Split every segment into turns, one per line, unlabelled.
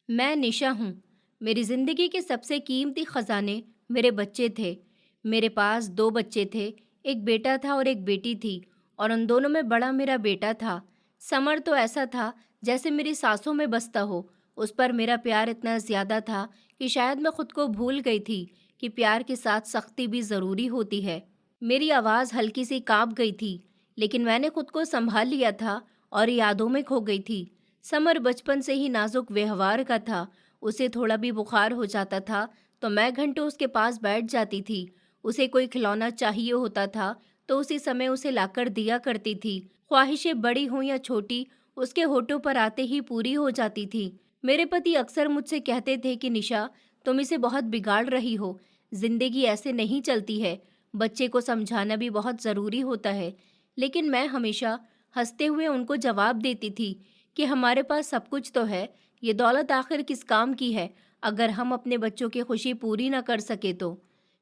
मैं निशा हूँ। मेरी ज़िंदगी के सबसे कीमती ख़ज़ाने मेरे बच्चे थे। मेरे पास 2 बच्चे थे, एक बेटा था और एक बेटी थी और उन दोनों में बड़ा मेरा बेटा था। समर तो ऐसा था जैसे मेरी सांसों में बसता हो। उस पर मेरा प्यार इतना ज़्यादा था कि शायद मैं खुद को भूल गई थी कि प्यार के साथ सख्ती भी ज़रूरी होती है। मेरी आवाज़ हल्की सी काँप गई थी, लेकिन मैंने खुद को सँभाल लिया था और यादों में खो गई थी। समर बचपन से ही नाजुक व्यवहार का था। उसे थोड़ा भी बुखार हो जाता था तो मैं घंटों उसके पास बैठ जाती थी। उसे कोई खिलौना चाहिए होता था तो उसी समय उसे लाकर दिया करती थी। ख्वाहिशें बड़ी हों या छोटी, उसके होठों पर आते ही पूरी हो जाती थी। मेरे पति अक्सर मुझसे कहते थे कि निशा, तुम इसे बहुत बिगाड़ रही हो। जिंदगी ऐसे नहीं चलती है। बच्चे को समझाना भी बहुत ज़रूरी होता है। लेकिन मैं हमेशा हंसते हुए उनको जवाब देती थी कि हमारे पास सब कुछ तो है, ये दौलत आखिर किस काम की है अगर हम अपने बच्चों की खुशी पूरी न कर सके तो।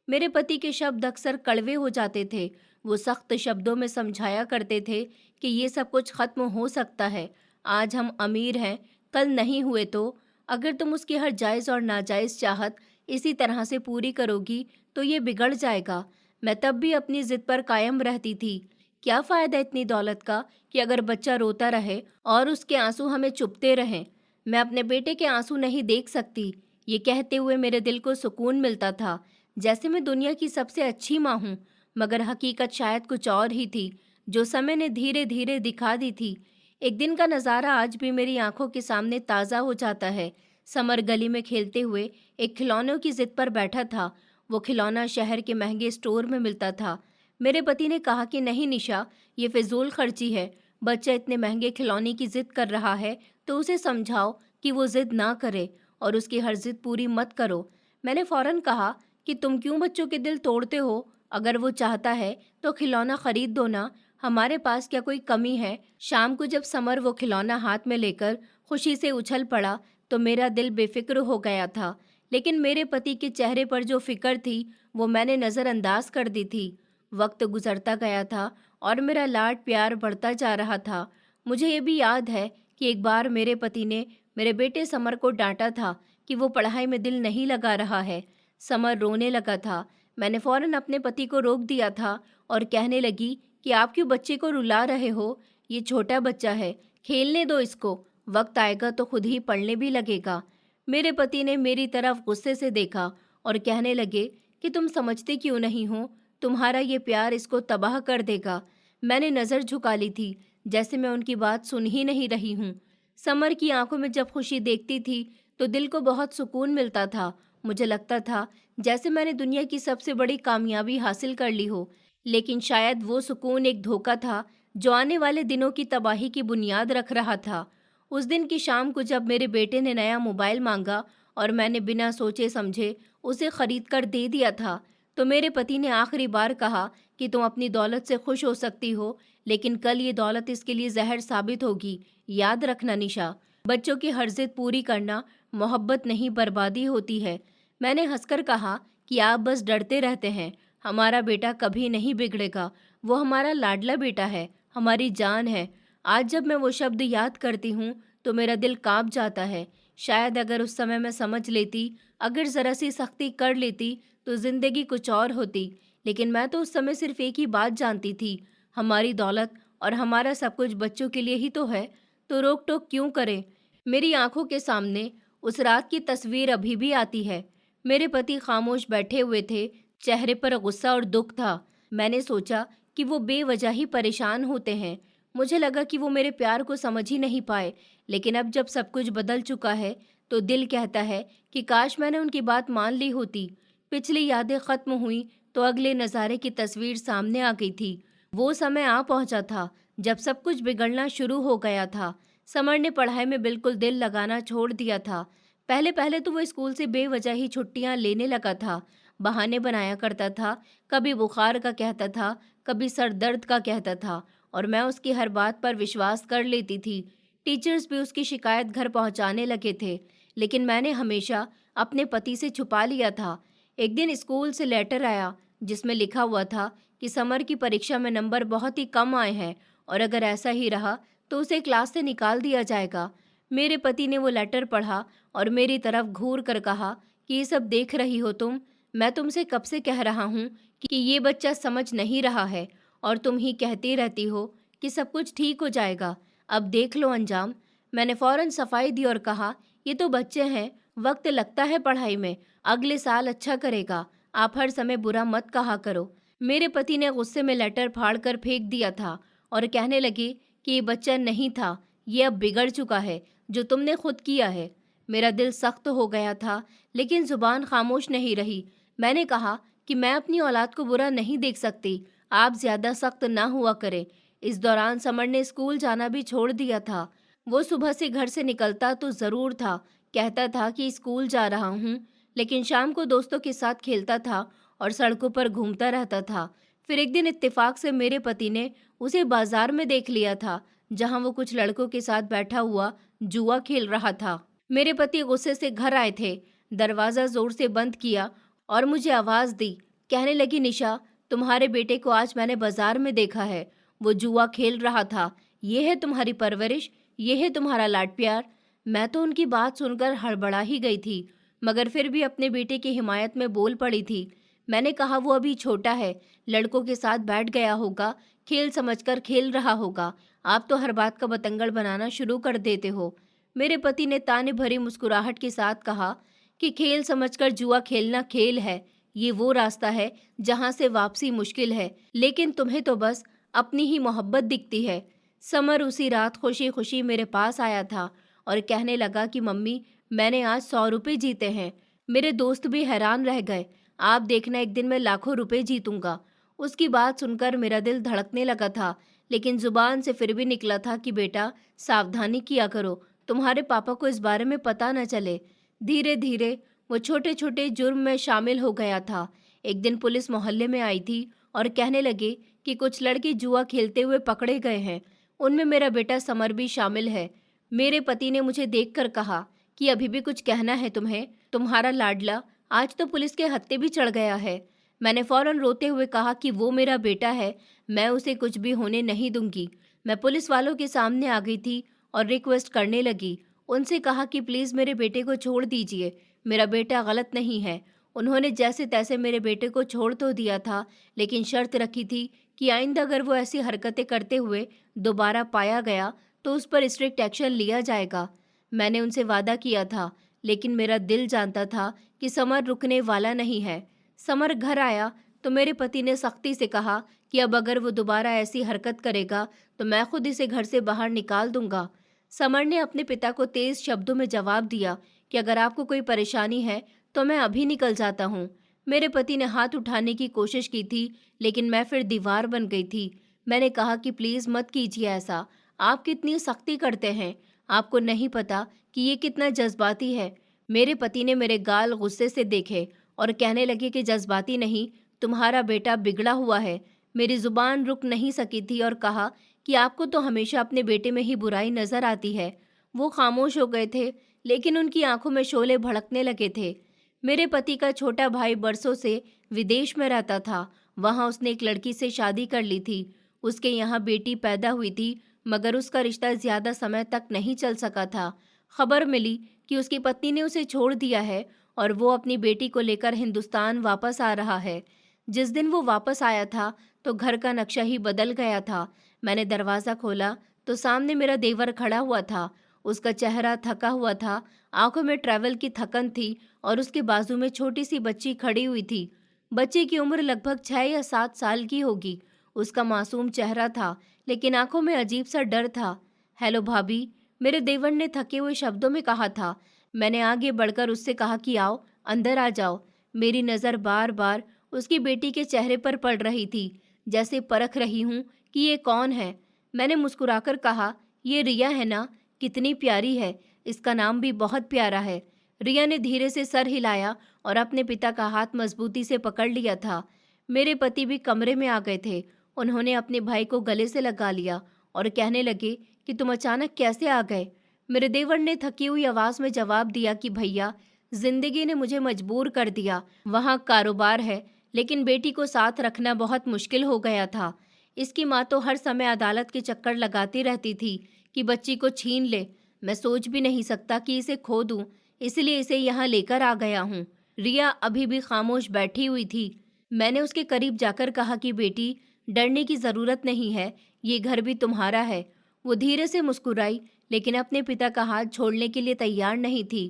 मेरे पति के शब्द अक्सर कड़वे हो जाते थे। वो सख्त शब्दों में समझाया करते थे कि ये सब कुछ खत्म हो सकता है। आज हम अमीर हैं, कल नहीं हुए तो। अगर तुम उसकी हर जायज़ और नाजायज़ चाहत इसी तरह से पूरी करोगी तो ये बिगड़ जाएगा। मैं तब भी अपनी ज़िद पर कायम रहती थी। क्या फ़ायदा इतनी दौलत का कि अगर बच्चा रोता रहे और उसके आंसू हमें चुभते रहें। मैं अपने बेटे के आंसू नहीं देख सकती। ये कहते हुए मेरे दिल को सुकून मिलता था, जैसे मैं दुनिया की सबसे अच्छी माँ हूँ। मगर हकीकत शायद कुछ और ही थी, जो समय ने धीरे धीरे दिखा दी थी। एक दिन का नज़ारा आज भी मेरी आंखों के सामने ताज़ा हो जाता है। समर गली में खेलते हुए एक खिलौनों की जिद पर बैठा था। वो खिलौना शहर के महंगे स्टोर में मिलता था। मेरे पति ने कहा कि नहीं निशा, ये फिजूल खर्ची है। बच्चा इतने महंगे खिलौने की जिद कर रहा है तो उसे समझाओ कि वो जिद ना करे और उसकी हर जिद पूरी मत करो। मैंने फौरन कहा कि तुम क्यों बच्चों के दिल तोड़ते हो? अगर वो चाहता है तो खिलौना खरीद दो ना, हमारे पास क्या कोई कमी है? शाम को जब समर वो खिलौना हाथ में लेकर खुशी से उछल पड़ा तो मेरा दिल बेफिक्र हो गया था। लेकिन मेरे पति के चेहरे पर जो फिक्र थी वो मैंने नज़रअंदाज कर दी थी। वक्त गुजरता गया था और मेरा लाड प्यार बढ़ता जा रहा था। मुझे ये भी याद है कि एक बार मेरे पति ने मेरे बेटे समर को डांटा था कि वो पढ़ाई में दिल नहीं लगा रहा है। समर रोने लगा था। मैंने फौरन अपने पति को रोक दिया था और कहने लगी कि आप क्यों बच्चे को रुला रहे हो? ये छोटा बच्चा है, खेलने दो इसको, वक्त आएगा तो खुद ही पढ़ने भी लगेगा। मेरे पति ने मेरी तरफ गुस्से से देखा और कहने लगे कि तुम समझते क्यों नहीं हो? तुम्हारा ये प्यार इसको तबाह कर देगा। मैंने नज़र झुका ली थी, जैसे मैं उनकी बात सुन ही नहीं रही हूँ। समर की आंखों में जब खुशी देखती थी तो दिल को बहुत सुकून मिलता था। मुझे लगता था जैसे मैंने दुनिया की सबसे बड़ी कामयाबी हासिल कर ली हो। लेकिन शायद वो सुकून एक धोखा था जो आने वाले दिनों की तबाही की बुनियाद रख रहा था। उस दिन की शाम को जब मेरे बेटे ने नया मोबाइल मांगा और मैंने बिना सोचे समझे उसे खरीद कर दे दिया था, तो मेरे पति ने आखिरी बार कहा कि तुम अपनी दौलत से खुश हो सकती हो, लेकिन कल ये दौलत इसके लिए जहर साबित होगी। याद रखना निशा, बच्चों की हर जिद पूरी करना मोहब्बत नहीं बर्बादी होती है। मैंने हंसकर कहा कि आप बस डरते रहते हैं। हमारा बेटा कभी नहीं बिगड़ेगा। वो हमारा लाडला बेटा है, हमारी जान है। आज जब मैं वो शब्द याद करती हूँ तो मेरा दिल कांप जाता है। शायद अगर उस समय मैं समझ लेती, अगर ज़रा सी सख्ती कर लेती तो ज़िंदगी कुछ और होती। लेकिन मैं तो उस समय सिर्फ एक ही बात जानती थी, हमारी दौलत और हमारा सब कुछ बच्चों के लिए ही तो है, तो रोक टोक क्यों करें? मेरी आंखों के सामने उस रात की तस्वीर अभी भी आती है। मेरे पति खामोश बैठे हुए थे, चेहरे पर गुस्सा और दुख था। मैंने सोचा कि वो बेवजह ही परेशान होते हैं। मुझे लगा कि वो मेरे प्यार को समझ ही नहीं पाए। लेकिन अब जब सब कुछ बदल चुका है तो दिल कहता है कि काश मैंने उनकी बात मान ली होती। पिछली यादें खत्म हुई तो अगले नज़ारे की तस्वीर सामने आ गई थी। वो समय आ पहुंचा था जब सब कुछ बिगड़ना शुरू हो गया था। समर ने पढ़ाई में बिल्कुल दिल लगाना छोड़ दिया था। पहले पहले तो वो स्कूल से बेवजह ही छुट्टियां लेने लगा था। बहाने बनाया करता था, कभी बुखार का कहता था, कभी सर दर्द का कहता था और मैं उसकी हर बात पर विश्वास कर लेती थी। टीचर्स भी उसकी शिकायत घर पहुंचाने लगे थे, लेकिन मैंने हमेशा अपने पति से छुपा लिया था। एक दिन स्कूल से लेटर आया जिसमें लिखा हुआ था कि समर की परीक्षा में नंबर बहुत ही कम आए हैं और अगर ऐसा ही रहा तो उसे क्लास से निकाल दिया जाएगा। मेरे पति ने वो लेटर पढ़ा और मेरी तरफ घूर कर कहा कि ये सब देख रही हो तुम? मैं तुमसे कब से कह रहा हूँ कि ये बच्चा समझ नहीं रहा है और तुम ही कहती रहती हो कि सब कुछ ठीक हो जाएगा। अब देख लो अंजाम। मैंने फौरन सफाई दी और कहा, ये तो बच्चे हैं, वक्त लगता है पढ़ाई में, अगले साल अच्छा करेगा। आप हर समय बुरा मत कहा करो। मेरे पति ने गुस्से में लेटर फाड़ कर फेंक दिया था और कहने लगे कि ये बच्चा नहीं था, ये अब बिगड़ चुका है, जो तुमने खुद किया है। मेरा दिल सख्त हो गया था, लेकिन जुबान खामोश नहीं रही। मैंने कहा कि मैं अपनी औलाद को बुरा नहीं देख सकती, आप ज्यादा सख्त ना हुआ करें। इस दौरान समर ने स्कूल जाना भी छोड़ दिया था। वो सुबह से घर से निकलता तो जरूर था, कहता था कि स्कूल जा रहा हूँ, लेकिन शाम को दोस्तों के साथ खेलता था और सड़कों पर घूमता रहता था। फिर एक दिन इत्तेफाक से मेरे पति ने उसे बाजार में देख लिया था, जहां वो कुछ लड़कों के साथ बैठा हुआ जुआ खेल रहा था। मेरे पति गुस्से से घर आए थे, दरवाजा जोर से बंद किया और मुझे आवाज दी। कहने लगी, निशा, तुम्हारे बेटे को आज मैंने बाजार में देखा है, वो जुआ खेल रहा था। ये है तुम्हारी परवरिश, ये है तुम्हारा लाड प्यार। मैं तो उनकी बात सुनकर हड़बड़ा ही गई थी, मगर फिर भी अपने बेटे की हिमायत में बोल पड़ी थी। मैंने कहा, वो अभी छोटा है, लड़कों के साथ बैठ गया होगा, खेल समझकर खेल रहा होगा। आप तो हर बात का बतंगड़ बनाना शुरू कर देते हो। मेरे पति ने ताने भरी मुस्कुराहट के साथ कहा कि खेल समझकर जुआ खेलना खेल है, ये वो रास्ता है जहां से वापसी मुश्किल है, लेकिन तुम्हें तो बस अपनी ही मोहब्बत दिखती है। समर उसी रात खुशी खुशी मेरे पास आया था और कहने लगा कि मम्मी, मैंने आज 100 रुपये जीते हैं। मेरे दोस्त भी हैरान रह गए। आप देखना, एक दिन मैं लाखों रुपए जीतूंगा। उसकी बात सुनकर मेरा दिल धड़कने लगा था, लेकिन जुबान से फिर भी निकला था कि बेटा, सावधानी किया करो, तुम्हारे पापा को इस बारे में पता न चले। धीरे धीरे वो छोटे छोटे जुर्म में शामिल हो गया था। एक दिन पुलिस मोहल्ले में आई थी और कहने लगे कि कुछ लड़के जुआ खेलते हुए पकड़े गए हैं, उनमें मेरा बेटा समर भी शामिल है। मेरे पति ने मुझे देखकर कहा कि अभी भी कुछ कहना है तुम्हें? तुम्हारा लाडला आज तो पुलिस के हत्थे भी चढ़ गया है। मैंने फौरन रोते हुए कहा कि वो मेरा बेटा है, मैं उसे कुछ भी होने नहीं दूंगी। मैं पुलिस वालों के सामने आ गई थी और रिक्वेस्ट करने लगी। उनसे कहा कि प्लीज़ मेरे बेटे को छोड़ दीजिए, मेरा बेटा गलत नहीं है। उन्होंने जैसे तैसे मेरे बेटे को छोड़ तो दिया था, लेकिन शर्त रखी थी कि आइंदा अगर वो ऐसी हरकतें करते हुए दोबारा पाया गया तो उस पर स्ट्रिक्ट एक्शन लिया जाएगा। मैंने उनसे वादा किया था, लेकिन मेरा दिल जानता था कि समर रुकने वाला नहीं है। समर घर आया तो मेरे पति ने सख्ती से कहा कि अब अगर वो दोबारा ऐसी हरकत करेगा तो मैं खुद इसे घर से बाहर निकाल दूंगा। समर ने अपने पिता को तेज शब्दों में जवाब दिया कि अगर आपको कोई परेशानी है तो मैं अभी निकल जाता हूँ। मेरे पति ने हाथ उठाने की कोशिश की थी, लेकिन मैं फिर दीवार बन गई थी। मैंने कहा कि प्लीज़ मत कीजिए ऐसा, आप कितनी सख्ती करते हैं, आपको नहीं पता कि ये कितना जज्बाती है। मेरे पति ने मेरे गाल गुस्से से देखे और कहने लगे कि जज्बाती नहीं, तुम्हारा बेटा बिगड़ा हुआ है। मेरी जुबान रुक नहीं सकी थी और कहा कि आपको तो हमेशा अपने बेटे में ही बुराई नजर आती है। वो खामोश हो गए थे, लेकिन उनकी आंखों में शोले भड़कने लगे थे। मेरे पति का छोटा भाई बरसों से विदेश में रहता था। वहां उसने एक लड़की से शादी कर ली थी। उसके यहाँ बेटी पैदा हुई थी, मगर उसका रिश्ता ज्यादा समय तक नहीं चल सका था। खबर मिली कि उसकी पत्नी ने उसे छोड़ दिया है और वो अपनी बेटी को लेकर हिंदुस्तान वापस आ रहा है। जिस दिन वो वापस आया था तो घर का नक्शा ही बदल गया था। मैंने दरवाज़ा खोला तो सामने मेरा देवर खड़ा हुआ था। उसका चेहरा थका हुआ था, आंखों में ट्रैवल की थकन थी और उसके बाजू में छोटी सी बच्ची खड़ी हुई थी। बच्चे की उम्र लगभग 6 या 7 साल की होगी। उसका मासूम चेहरा था, लेकिन आंखों में अजीब सा डर था। हेलो भाभी, मेरे देवर ने थके हुए शब्दों में कहा था। मैंने आगे बढ़कर उससे कहा कि आओ, अंदर आ जाओ। मेरी नज़र बार बार उसकी बेटी के चेहरे पर पड़ रही थी, जैसे परख रही हूँ कि ये कौन है। मैंने मुस्कुराकर कहा, ये रिया है ना, कितनी प्यारी है, इसका नाम भी बहुत प्यारा है। रिया ने धीरे से सर हिलाया और अपने पिता का हाथ मजबूती से पकड़ लिया था। मेरे पति भी कमरे में आ गए थे। उन्होंने अपने भाई को गले से लगा लिया और कहने लगे कि तुम अचानक कैसे आ गए। मेरे देवर ने थकी हुई आवाज में जवाब दिया कि भैया, जिंदगी ने मुझे मजबूर कर दिया। वहाँ कारोबार है, लेकिन बेटी को साथ रखना बहुत मुश्किल हो गया था। इसकी माँ तो हर समय अदालत के चक्कर लगाती रहती थी कि बच्ची को छीन ले। मैं सोच भी नहीं सकता कि इसे खो दूं, इसलिए इसे यहाँ लेकर आ गया हूँ। रिया अभी भी खामोश बैठी हुई थी। मैंने उसके करीब जाकर कहा कि बेटी, डरने की जरूरत नहीं है, ये घर भी तुम्हारा है। वो धीरे से मुस्कुराई, लेकिन अपने पिता का हाथ छोड़ने के लिए तैयार नहीं थी।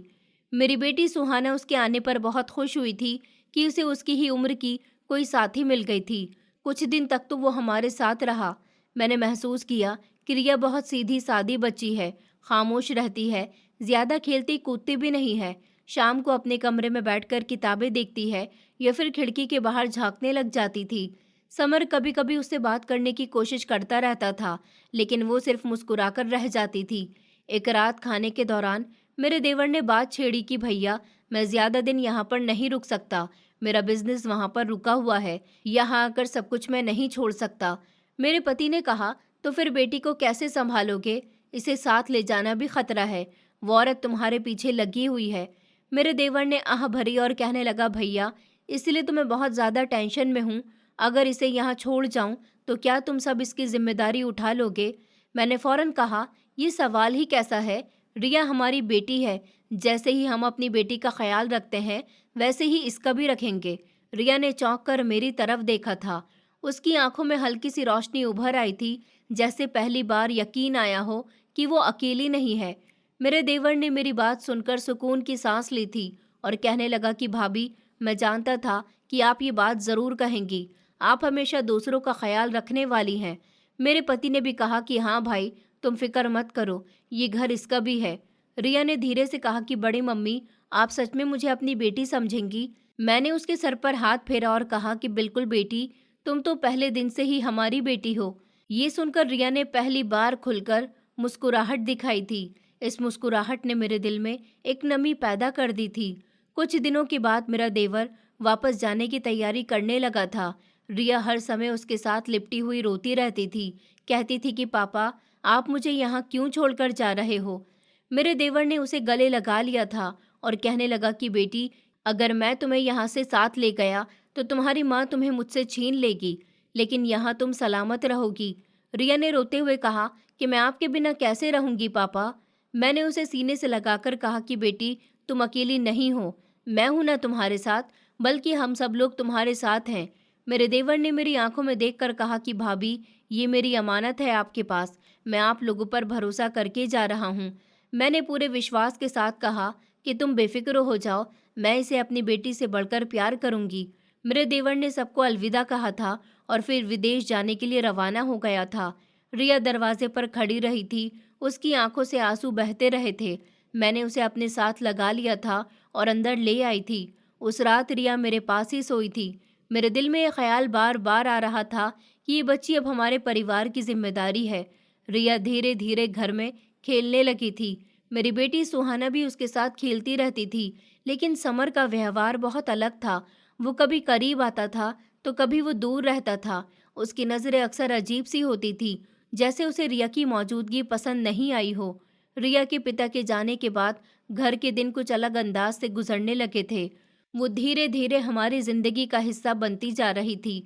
मेरी बेटी सुहाना उसके आने पर बहुत खुश हुई थी कि उसे उसकी ही उम्र की कोई साथी मिल गई थी। कुछ दिन तक तो वो हमारे साथ रहा। मैंने महसूस किया कि रिया बहुत सीधी सादी बच्ची है, खामोश रहती है, ज्यादा खेलती कूदती भी नहीं है। शाम को अपने कमरे में बैठकर किताबें देखती है या फिर खिड़की के बाहर झांकने लग जाती थी। समर कभी कभी उससे बात करने की कोशिश करता रहता था, लेकिन वो सिर्फ मुस्कुराकर रह जाती थी। एक रात खाने के दौरान मेरे देवर ने बात छेड़ी कि भैया, मैं ज्यादा दिन यहाँ पर नहीं रुक सकता, मेरा बिजनेस वहाँ पर रुका हुआ है, यहाँ आकर सब कुछ मैं नहीं छोड़ सकता। मेरे पति ने कहा, तो फिर बेटी को कैसे संभालोगे? इसे साथ ले जाना भी खतरा है, वो औरत तुम्हारे पीछे लगी हुई है। मेरे देवर ने आह भरी और कहने लगा, भैया, इसलिए तो मैं बहुत ज्यादा टेंशन में हूँ। अगर इसे यहाँ छोड़ जाऊं तो क्या तुम सब इसकी जिम्मेदारी उठा लोगे? मैंने फौरन कहा, ये सवाल ही कैसा है? रिया हमारी बेटी है, जैसे ही हम अपनी बेटी का ख्याल रखते हैं वैसे ही इसका भी रखेंगे। रिया ने चौंक कर मेरी तरफ देखा था। उसकी आंखों में हल्की सी रोशनी उभर आई थी, जैसे पहली बार यकीन आया हो कि वो अकेली नहीं है। मेरे देवर ने मेरी बात सुनकर सुकून की सांस ली थी और कहने लगा कि भाभी, मैं जानता था कि आप ये बात जरूर कहेंगी। आप हमेशा दूसरों का ख्याल रखने वाली हैं। मेरे पति ने भी कहा कि हाँ भाई, तुम फिक्र मत करो, ये घर इसका भी है। रिया ने धीरे से कहा कि बड़ी मम्मी, आप सच में मुझे अपनी बेटी समझेंगी? मैंने उसके सर पर हाथ फेरा और कहा कि बिल्कुल बेटी, तुम तो पहले दिन से ही हमारी बेटी हो। ये सुनकर रिया ने पहली बार खुलकर मुस्कुराहट दिखाई थी। इस मुस्कुराहट ने मेरे दिल में एक नमी पैदा कर दी थी। कुछ दिनों के बाद मेरा देवर वापस जाने की तैयारी करने लगा था। रिया हर समय उसके साथ लिपटी हुई रोती रहती थी, कहती थी कि पापा, आप मुझे यहाँ क्यों छोड़कर जा रहे हो? मेरे देवर ने उसे गले लगा लिया था और कहने लगा कि बेटी, अगर मैं तुम्हें यहाँ से साथ ले गया तो तुम्हारी माँ तुम्हें मुझसे छीन लेगी, लेकिन यहाँ तुम सलामत रहोगी। रिया ने रोते हुए कहा कि मैं आपके बिना कैसे रहूंगी पापा? मैंने उसे सीने से लगाकर कहा कि बेटी, तुम अकेली नहीं हो, मैं हूं ना तुम्हारे साथ, बल्कि हम सब लोग तुम्हारे साथ हैं। मेरे देवर ने मेरी आंखों में देखकर कहा कि भाभी, ये मेरी अमानत है आपके पास, मैं आप लोगों पर भरोसा करके जा रहा हूँ। मैंने पूरे विश्वास के साथ कहा कि तुम बेफिक्र हो जाओ, मैं इसे अपनी बेटी से बढ़कर प्यार करूंगी। मेरे देवर ने सबको अलविदा कहा था और फिर विदेश जाने के लिए रवाना हो गया था। रिया दरवाजे पर खड़ी रही थी, उसकी आंखों से आंसू बहते रहे थे। मैंने उसे अपने साथ लगा लिया था और अंदर ले आई थी। उस रात रिया मेरे पास ही सोई थी। मेरे दिल में यह ख्याल बार बार आ रहा था कि ये बच्ची अब हमारे परिवार की जिम्मेदारी है। रिया धीरे धीरे घर में खेलने लगी थी। मेरी बेटी सुहाना भी उसके साथ खेलती रहती थी, लेकिन समर का व्यवहार बहुत अलग था। वो कभी करीब आता था तो कभी वो दूर रहता था। उसकी नज़रें अक्सर अजीब सी होती थी, जैसे उसे रिया की मौजूदगी पसंद नहीं आई हो। रिया के पिता के जाने के बाद घर के दिन कुछ अलग अंदाज से गुजरने लगे थे। वो धीरे धीरे हमारी जिंदगी का हिस्सा बनती जा रही थी।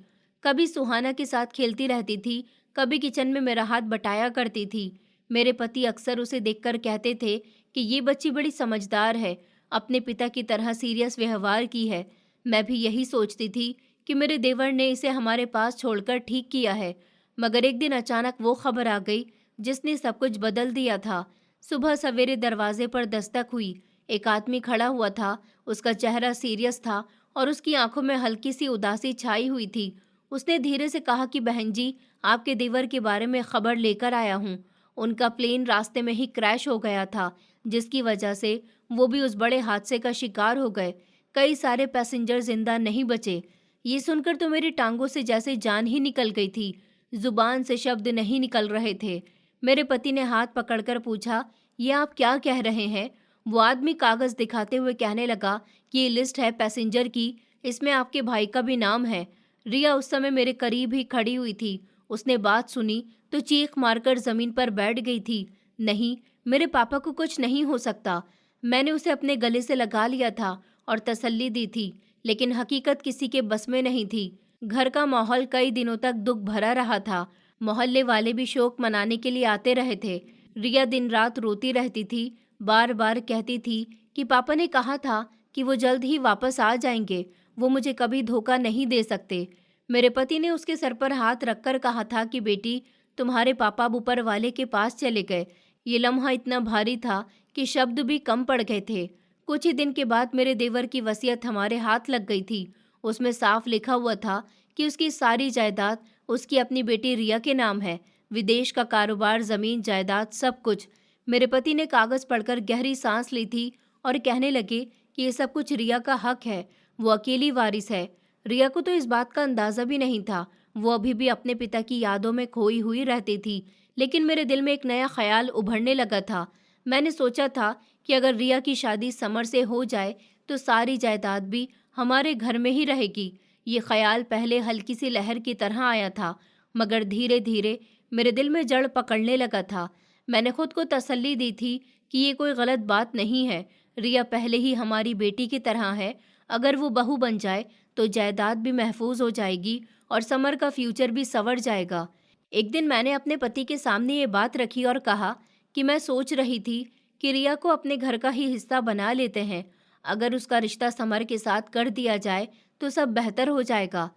कभी सुहाना के साथ खेलती रहती थी, कभी किचन में मेरा हाथ बटाया करती थी। मेरे पति अक्सर उसे देखकर कहते थे कि ये बच्ची बड़ी समझदार है, अपने पिता की तरह सीरियस व्यवहार की है। मैं भी यही सोचती थी कि मेरे देवर ने इसे हमारे पास छोड़कर ठीक किया है। मगर एक दिन अचानक वो खबर आ गई जिसने सब कुछ बदल दिया था। सुबह सवेरे दरवाजे पर दस्तक हुई। एक आदमी खड़ा हुआ था। उसका चेहरा सीरियस था और उसकी आंखों में हल्की सी उदासी छाई हुई थी। उसने धीरे से कहा कि बहन जी, आपके देवर के बारे में खबर लेकर आया हूँ। उनका प्लेन रास्ते में ही क्रैश हो गया था, जिसकी वजह से वो भी उस बड़े हादसे का शिकार हो गए। कई सारे पैसेंजर जिंदा नहीं बचे। ये सुनकर तो मेरी टांगों से जैसे जान ही निकल गई थी। जुबान से शब्द नहीं निकल रहे थे। मेरे पति ने हाथ पकड़कर पूछा, ये आप क्या कह रहे हैं? वो आदमी कागज दिखाते हुए कहने लगा कि ये लिस्ट है पैसेंजर की, इसमें आपके भाई का भी नाम है। रिया उस समय मेरे करीब ही खड़ी हुई थी। उसने बात सुनी तो चीख मारकर जमीन पर बैठ गई थी। नहीं, मेरे पापा को कुछ नहीं हो सकता। मैंने उसे अपने गले से लगा लिया था और तसल्ली दी थी, लेकिन हकीकत किसी के बस में नहीं थी। घर का माहौल कई दिनों तक दुख भरा रहा था। मोहल्ले वाले भी शोक मनाने के लिए आते रहे थे। रिया दिन रात रोती रहती थी, बार बार कहती थी कि पापा ने कहा था कि वो जल्द ही वापस आ जाएंगे, वो मुझे कभी धोखा नहीं दे सकते। मेरे पति ने उसके सर पर हाथ रखकर कहा था कि बेटी, तुम्हारे पापा अब ऊपर वाले के पास चले गए। ये लम्हा इतना भारी था कि शब्द भी कम पड़ गए थे। कुछ ही दिन के बाद मेरे देवर की वसीयत हमारे हाथ लग गई थी। उसमें साफ लिखा हुआ था कि उसकी सारी जायदाद उसकी अपनी बेटी रिया के नाम है। विदेश का कारोबार, जमीन जायदाद, सब कुछ। मेरे पति ने कागज पढ़कर गहरी सांस ली थी और कहने लगे कि ये सब कुछ रिया का हक है, वो अकेली वारिस है। रिया को तो इस बात का अंदाजा भी नहीं था। वो अभी भी अपने पिता की यादों में खोई हुई रहती थी। लेकिन मेरे दिल में एक नया ख्याल उभरने लगा था। मैंने सोचा था कि अगर रिया की शादी समर से हो जाए तो सारी जायदाद भी हमारे घर में ही रहेगी। ये ख्याल पहले हल्की सी लहर की तरह आया था, मगर धीरे धीरे मेरे दिल में जड़ पकड़ने लगा था। मैंने खुद को तसल्ली दी थी कि ये कोई गलत बात नहीं है। रिया पहले ही हमारी बेटी की तरह है। अगर वो बहू बन जाए तो जायदाद भी महफूज हो जाएगी और समर का फ्यूचर भी संवर जाएगा। एक दिन मैंने अपने पति के सामने ये बात रखी और कहा कि मैं सोच रही थी कि रिया को अपने घर का ही हिस्सा बना लेते हैं। अगर उसका रिश्ता समर के साथ कर दिया जाए तो सब बेहतर हो जाएगा।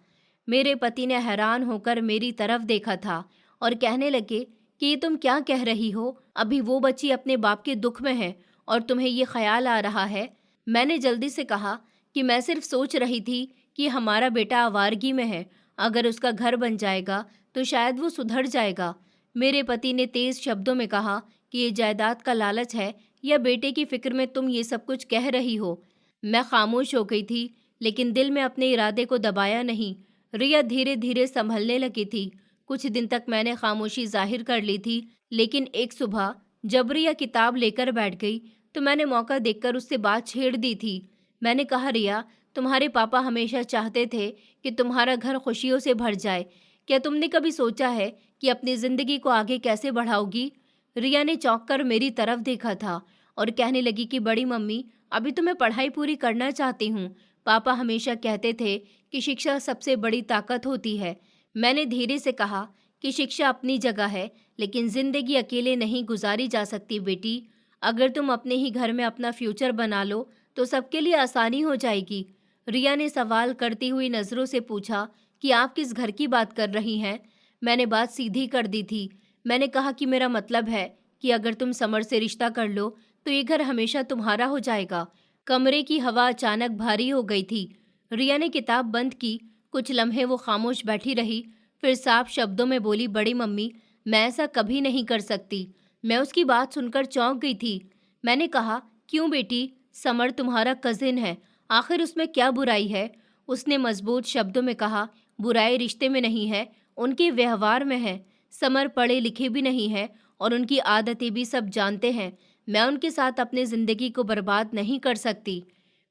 मेरे पति ने हैरान होकर मेरी तरफ देखा था और कहने लगे कि ये तुम क्या कह रही हो? अभी वो बच्ची अपने बाप के दुख में है और तुम्हें ये ख्याल आ रहा है? मैंने जल्दी से कहा कि मैं सिर्फ सोच रही थी कि हमारा बेटा आवारगी में है। अगर उसका घर बन जाएगा तो शायद वो सुधर जाएगा। मेरे पति ने तेज शब्दों में कहा कि ये जायदाद का लालच है या बेटे की फिक्र में तुम ये सब कुछ कह रही हो? मैं खामोश हो गई थी, लेकिन दिल में अपने इरादे को दबाया नहीं। रिया धीरे धीरे संभलने लगी थी। कुछ दिन तक मैंने खामोशी जाहिर कर ली थी, लेकिन एक सुबह जब रिया किताब लेकर बैठ गई तो मैंने मौका देखकर उससे बात छेड़ दी थी। मैंने कहा, रिया, तुम्हारे पापा हमेशा चाहते थे कि तुम्हारा घर खुशियों से भर जाए। क्या तुमने कभी सोचा है कि अपनी जिंदगी को आगे कैसे बढ़ाओगी? रिया ने चौंक कर मेरी तरफ देखा था और कहने लगी कि बड़ी मम्मी, अभी तो मैं पढ़ाई पूरी करना चाहती हूँ। पापा हमेशा कहते थे कि शिक्षा सबसे बड़ी ताकत होती है। मैंने धीरे से कहा कि शिक्षा अपनी जगह है, लेकिन जिंदगी अकेले नहीं गुजारी जा सकती बेटी। अगर तुम अपने ही घर में अपना फ्यूचर बना लो तो सबके लिए आसानी हो जाएगी। रिया ने सवाल करती हुई नज़रों से पूछा कि आप किस घर की बात कर रही हैं? मैंने बात सीधी कर दी थी। मैंने कहा कि मेरा मतलब है कि अगर तुम समर से रिश्ता कर लो तो ये घर हमेशा तुम्हारा हो जाएगा। कमरे की हवा अचानक भारी हो गई थी। रिया ने किताब बंद की। कुछ लम्हे वो खामोश बैठी रही, फिर साफ शब्दों में बोली, बड़ी मम्मी, मैं ऐसा कभी नहीं कर सकती। मैं उसकी बात सुनकर चौंक गई थी। मैंने कहा, क्यों बेटी? समर तुम्हारा कजिन है, आखिर उसमें क्या बुराई है? उसने मजबूत शब्दों में कहा, बुराई रिश्ते में नहीं है, उनके व्यवहार में है। समर पढ़े लिखे भी नहीं है और उनकी आदतें भी सब जानते हैं। मैं उनके साथ अपनी जिंदगी को बर्बाद नहीं कर सकती।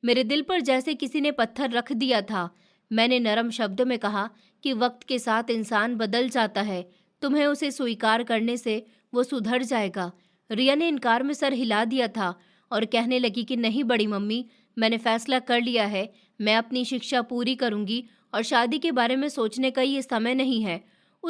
मेरे दिल पर जैसे किसी ने पत्थर रख दिया था। मैंने नरम शब्दों में कहा कि वक्त के साथ इंसान बदल जाता है, तुम्हें उसे स्वीकार करने से वो सुधर जाएगा। रिया ने इनकार में सर हिला दिया था और कहने लगी कि नहीं बड़ी मम्मी, मैंने फैसला कर लिया है। मैं अपनी शिक्षा पूरी करूंगी और शादी के बारे में सोचने का ये समय नहीं है।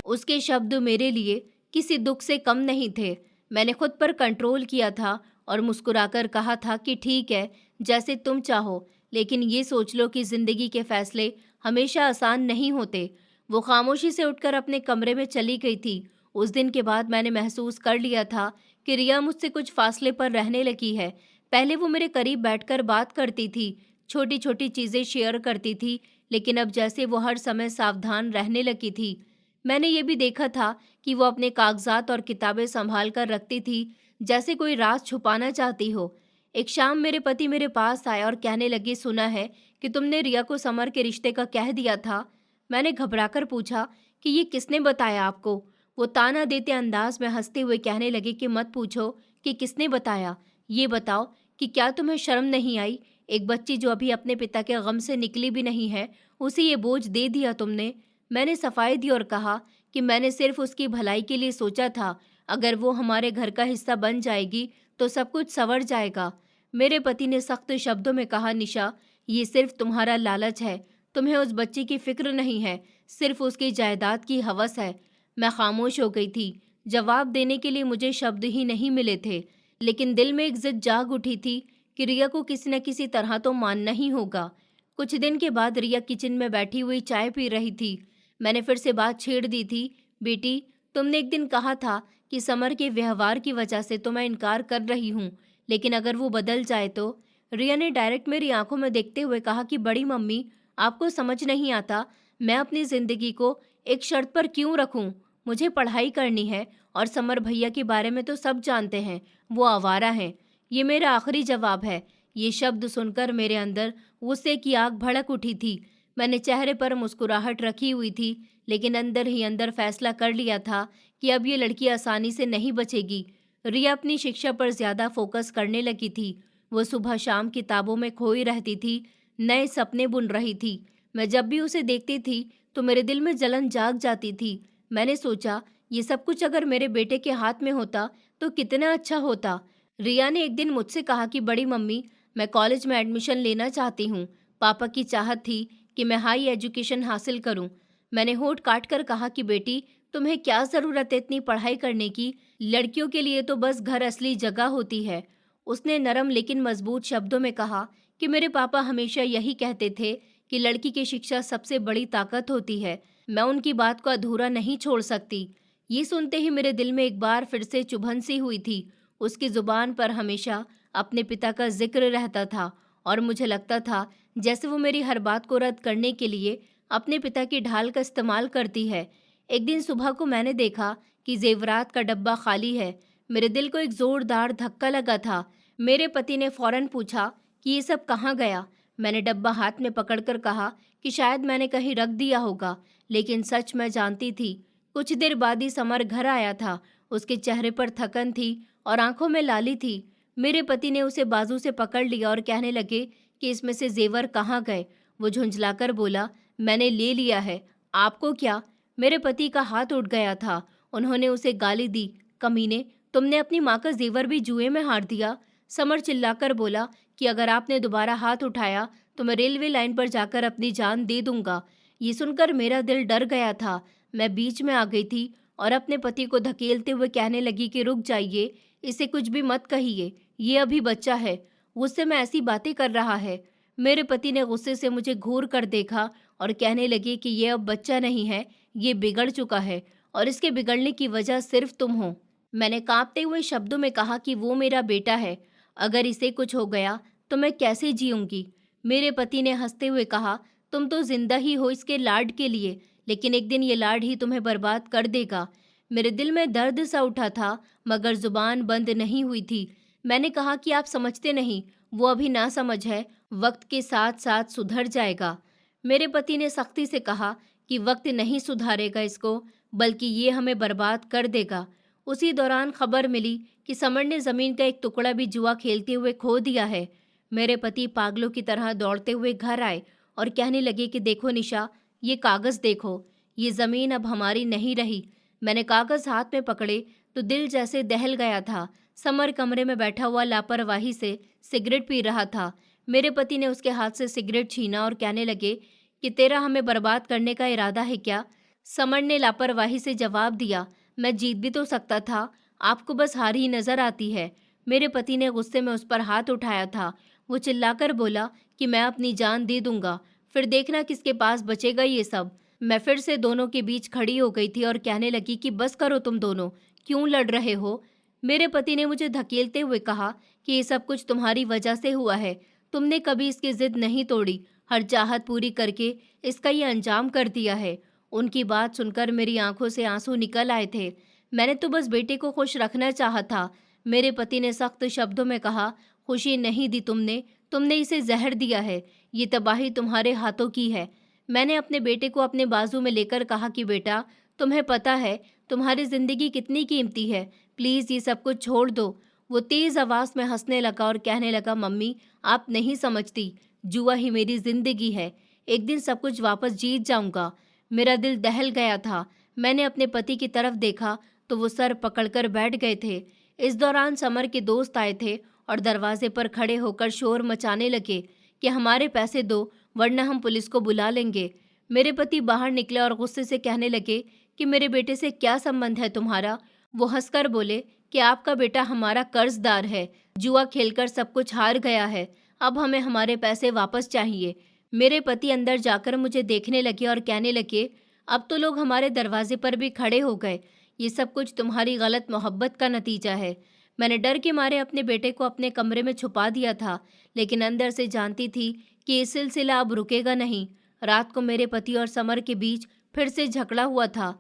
उसके शब्द मेरे लिए किसी दुख से कम नहीं थे। मैंने खुद पर कंट्रोल किया था और मुस्कुराकर कहा था कि ठीक है, जैसे तुम चाहो, लेकिन ये सोच लो कि जिंदगी के फैसले हमेशा आसान नहीं होते। वो खामोशी से उठकर अपने कमरे में चली गई थी। उस दिन के बाद मैंने महसूस कर लिया था कि रिया मुझसे कुछ फासले पर रहने लगी है। पहले वो मेरे करीब बैठकर बात करती थी, छोटी छोटी चीज़ें शेयर करती थी, लेकिन अब जैसे वो हर समय सावधान रहने लगी थी। मैंने ये भी देखा था कि वो अपने कागजात और किताबें संभाल कर रखती थी, जैसे कोई राज छुपाना चाहती हो। एक शाम मेरे पति मेरे पास आए और कहने लगे, सुना है कि तुमने रिया को समर के रिश्ते का कह दिया था। मैंने घबराकर पूछा कि ये किसने बताया आपको? वो ताना देते अंदाज में हंसते हुए कहने लगे कि मत पूछो कि किसने बताया, ये बताओ कि क्या तुम्हें शर्म नहीं आई? एक बच्ची जो अभी अपने पिता के गम से निकली भी नहीं है, उसे ये बोझ दे दिया तुमने। मैंने सफाई दी और कहा कि मैंने सिर्फ उसकी भलाई के लिए सोचा था। अगर वो हमारे घर का हिस्सा बन जाएगी तो सब कुछ संवर जाएगा। मेरे पति ने सख्त शब्दों में कहा, निशा, ये सिर्फ तुम्हारा लालच है। तुम्हें उस बच्ची की फिक्र नहीं है, सिर्फ उसकी जायदाद की हवस है। मैं खामोश हो गई थी। जवाब देने के लिए मुझे शब्द ही नहीं मिले थे, लेकिन दिल में एक जिद जाग उठी थी कि रिया को किसी न किसी तरह तो मानना ही होगा। कुछ दिन के बाद रिया किचन में बैठी हुई चाय पी रही थी। मैंने फिर से बात छेड़ दी थी। बेटी, तुमने एक दिन कहा था कि समर के व्यवहार की वजह से तो मैं इनकार कर रही हूँ, लेकिन अगर वो बदल जाए तो। रिया ने डायरेक्ट मेरी आंखों में देखते हुए कहा कि बड़ी मम्मी, आपको समझ नहीं आता, मैं अपनी जिंदगी को एक शर्त पर क्यों रखूं? मुझे पढ़ाई करनी है और समर भैया के बारे में तो सब जानते हैं, वो आवारा हैं। ये मेरा आखिरी जवाब है। ये शब्द सुनकर मेरे अंदर गुस्से की आग भड़क उठी थी। मैंने चेहरे पर मुस्कुराहट रखी हुई थी, लेकिन अंदर ही अंदर फैसला कर लिया था कि अब ये लड़की आसानी से नहीं बचेगी। रिया अपनी शिक्षा पर ज्यादा फोकस करने लगी थी। वो सुबह शाम किताबों में खोई रहती थी, नए सपने बुन रही थी। मैं जब भी उसे देखती थी तो मेरे दिल में जलन जाग जाती थी। मैंने सोचा, ये सब कुछ अगर मेरे बेटे के हाथ में होता तो कितना अच्छा होता। रिया ने एक दिन मुझसे कहा कि बड़ी मम्मी, मैं कॉलेज में एडमिशन लेना चाहती हूँ। पापा की चाहत थी कि मैं हाई एजुकेशन हासिल करूँ। मैंने होठ काट कर कहा कि बेटी, तुम्हें क्या ज़रूरत है इतनी पढ़ाई करने की? लड़कियों के लिए तो बस घर असली जगह होती है। उसने नरम लेकिन मजबूत शब्दों में कहा कि मेरे पापा हमेशा यही कहते थे कि लड़की की शिक्षा सबसे बड़ी ताकत होती है। मैं उनकी बात को अधूरा नहीं छोड़ सकती। ये सुनते ही मेरे दिल में एक बार फिर से चुभन सी हुई थी। उसकी जुबान पर हमेशा अपने पिता का जिक्र रहता था और मुझे लगता था जैसे वो मेरी हर बात को रद्द करने के लिए अपने पिता की ढाल का इस्तेमाल करती है। एक दिन सुबह को मैंने देखा कि जेवरात का डब्बा खाली है। मेरे दिल को एक जोरदार धक्का लगा था। मेरे पति ने फौरन पूछा कि ये सब कहाँ गया। मैंने डब्बा हाथ में पकड़कर कहा कि शायद मैंने कहीं रख दिया होगा, लेकिन सच मैं जानती थी। कुछ देर बाद ही समर घर आया था। उसके चेहरे पर थकन थी और आंखों में लाली थी। मेरे पति ने उसे बाजू से पकड़ लिया और कहने लगे कि इसमें से जेवर कहाँ गए। वो झुंझलाकर बोला, मैंने ले लिया है, आपको क्या? मेरे पति का हाथ उठ गया था। उन्होंने उसे गाली दी, कमीने, तुमने अपनी माँ का जेवर भी जुए में हार दिया। समर चिल्लाकर बोला कि अगर आपने दोबारा हाथ उठाया तो मैं रेलवे लाइन पर जाकर अपनी जान दे दूंगा। ये सुनकर मेरा दिल डर गया था। मैं बीच में आ गई थी और अपने पति को धकेलते हुए कहने लगी कि रुक जाइए, इसे कुछ भी मत कहिए, ये अभी बच्चा है, गुस्से में ऐसी बातें कर रहा है। मेरे पति ने गुस्से से मुझे घूर कर देखा और कहने लगे कि ये अब बच्चा नहीं है, ये बिगड़ चुका है और इसके बिगड़ने की वजह सिर्फ तुम हो। मैंने कांपते हुए शब्दों में कहा कि वो मेरा बेटा है, अगर इसे कुछ हो गया तो मैं कैसे जीऊंगी? मेरे पति ने हंसते हुए कहा, तुम तो जिंदा ही हो इसके लाड के लिए, लेकिन एक दिन ये लाड ही तुम्हें बर्बाद कर देगा। मेरे दिल में दर्द सा उठा था, मगर जुबान बंद नहीं हुई थी। मैंने कहा कि आप समझते नहीं, वो अभी ना समझ है, वक्त के साथ साथ सुधर जाएगा। मेरे पति ने सख्ती से कहा कि वक्त नहीं सुधारेगा इसको, बल्कि ये हमें बर्बाद कर देगा। उसी दौरान खबर मिली कि समर ने जमीन का एक टुकड़ा भी जुआ खेलते हुए खो दिया है। मेरे पति पागलों की तरह दौड़ते हुए घर आए और कहने लगे कि देखो निशा, ये कागज देखो, ये जमीन अब हमारी नहीं रही। मैंने कागज हाथ में पकड़े तो दिल जैसे दहल गया था। समर कमरे में बैठा हुआ लापरवाही से सिगरेट पी रहा था। मेरे पति ने उसके हाथ से सिगरेट छीना और कहने लगे कि तेरा हमें बर्बाद करने का इरादा है क्या? समर ने लापरवाही से जवाब दिया, मैं जीत भी तो सकता था, आपको बस हार ही नजर आती है। मेरे पति ने गुस्से में उस पर हाथ उठाया था। वो चिल्लाकर बोला कि मैं अपनी जान दे दूंगा, फिर देखना किसके पास बचेगा ये सब। मैं फिर से दोनों के बीच खड़ी हो गई थी और कहने लगी कि बस करो तुम दोनों, क्यों लड़ रहे हो? मेरे पति ने मुझे धकेलते हुए कहा कि ये सब कुछ तुम्हारी वजह से हुआ है। तुमने कभी इसकी जिद नहीं तोड़ी, हर चाहत पूरी करके इसका ये अंजाम कर दिया है। उनकी बात सुनकर मेरी आंखों से आंसू निकल आए थे। मैंने तो बस बेटे को खुश रखना चाहा था। मेरे पति ने सख्त शब्दों में कहा, खुशी नहीं दी तुमने, तुमने इसे जहर दिया है। ये तबाही तुम्हारे हाथों की है। मैंने अपने बेटे को अपने बाजू में लेकर कहा कि बेटा, तुम्हें पता है तुम्हारी जिंदगी कितनी कीमती है, प्लीज ये सब कुछ छोड़ दो। वो तेज आवाज में हंसने लगा और कहने लगा, मम्मी आप नहीं समझती, जुआ ही मेरी जिंदगी है, एक दिन सब कुछ वापस जीत जाऊंगा। मेरा दिल दहल गया था। मैंने अपने पति की तरफ देखा तो वो सर पकड़कर बैठ गए थे। इस दौरान समर के दोस्त आए थे और दरवाजे पर खड़े होकर शोर मचाने लगे कि हमारे पैसे दो वरना हम पुलिस को बुला लेंगे। मेरे पति बाहर निकले और गुस्से से कहने लगे कि मेरे बेटे से क्या संबंध है तुम्हारा? वो हंसकर बोले कि आपका बेटा हमारा कर्जदार है, जुआ खेलकर सब कुछ हार गया है, अब हमें हमारे पैसे वापस चाहिए। मेरे पति अंदर जाकर मुझे देखने लगे और कहने लगे, अब तो लोग हमारे दरवाजे पर भी खड़े हो गए। ये सब कुछ तुम्हारी गलत मोहब्बत का नतीजा है। मैंने डर के मारे अपने बेटे को अपने कमरे में छुपा दिया था, लेकिन अंदर से जानती थी कि ये सिलसिला अब रुकेगा नहीं। रात को मेरे पति और समर के बीच फिर से झगड़ा हुआ था।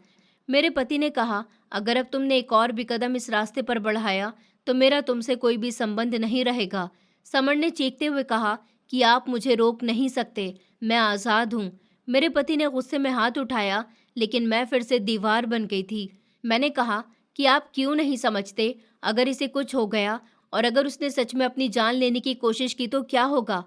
मेरे पति ने कहा, अगर अब तुमने एक और भी कदम इस रास्ते पर बढ़ाया तो मेरा तुमसे कोई भी संबंध नहीं रहेगा। समर ने चीखते हुए कहा कि आप मुझे रोक नहीं सकते, मैं आज़ाद हूँ। मेरे पति ने गुस्से में हाथ उठाया, लेकिन मैं फिर से दीवार बन गई थी। मैंने कहा कि आप क्यों नहीं समझते, अगर इसे कुछ हो गया और अगर उसने सच में अपनी जान लेने की कोशिश की तो क्या होगा।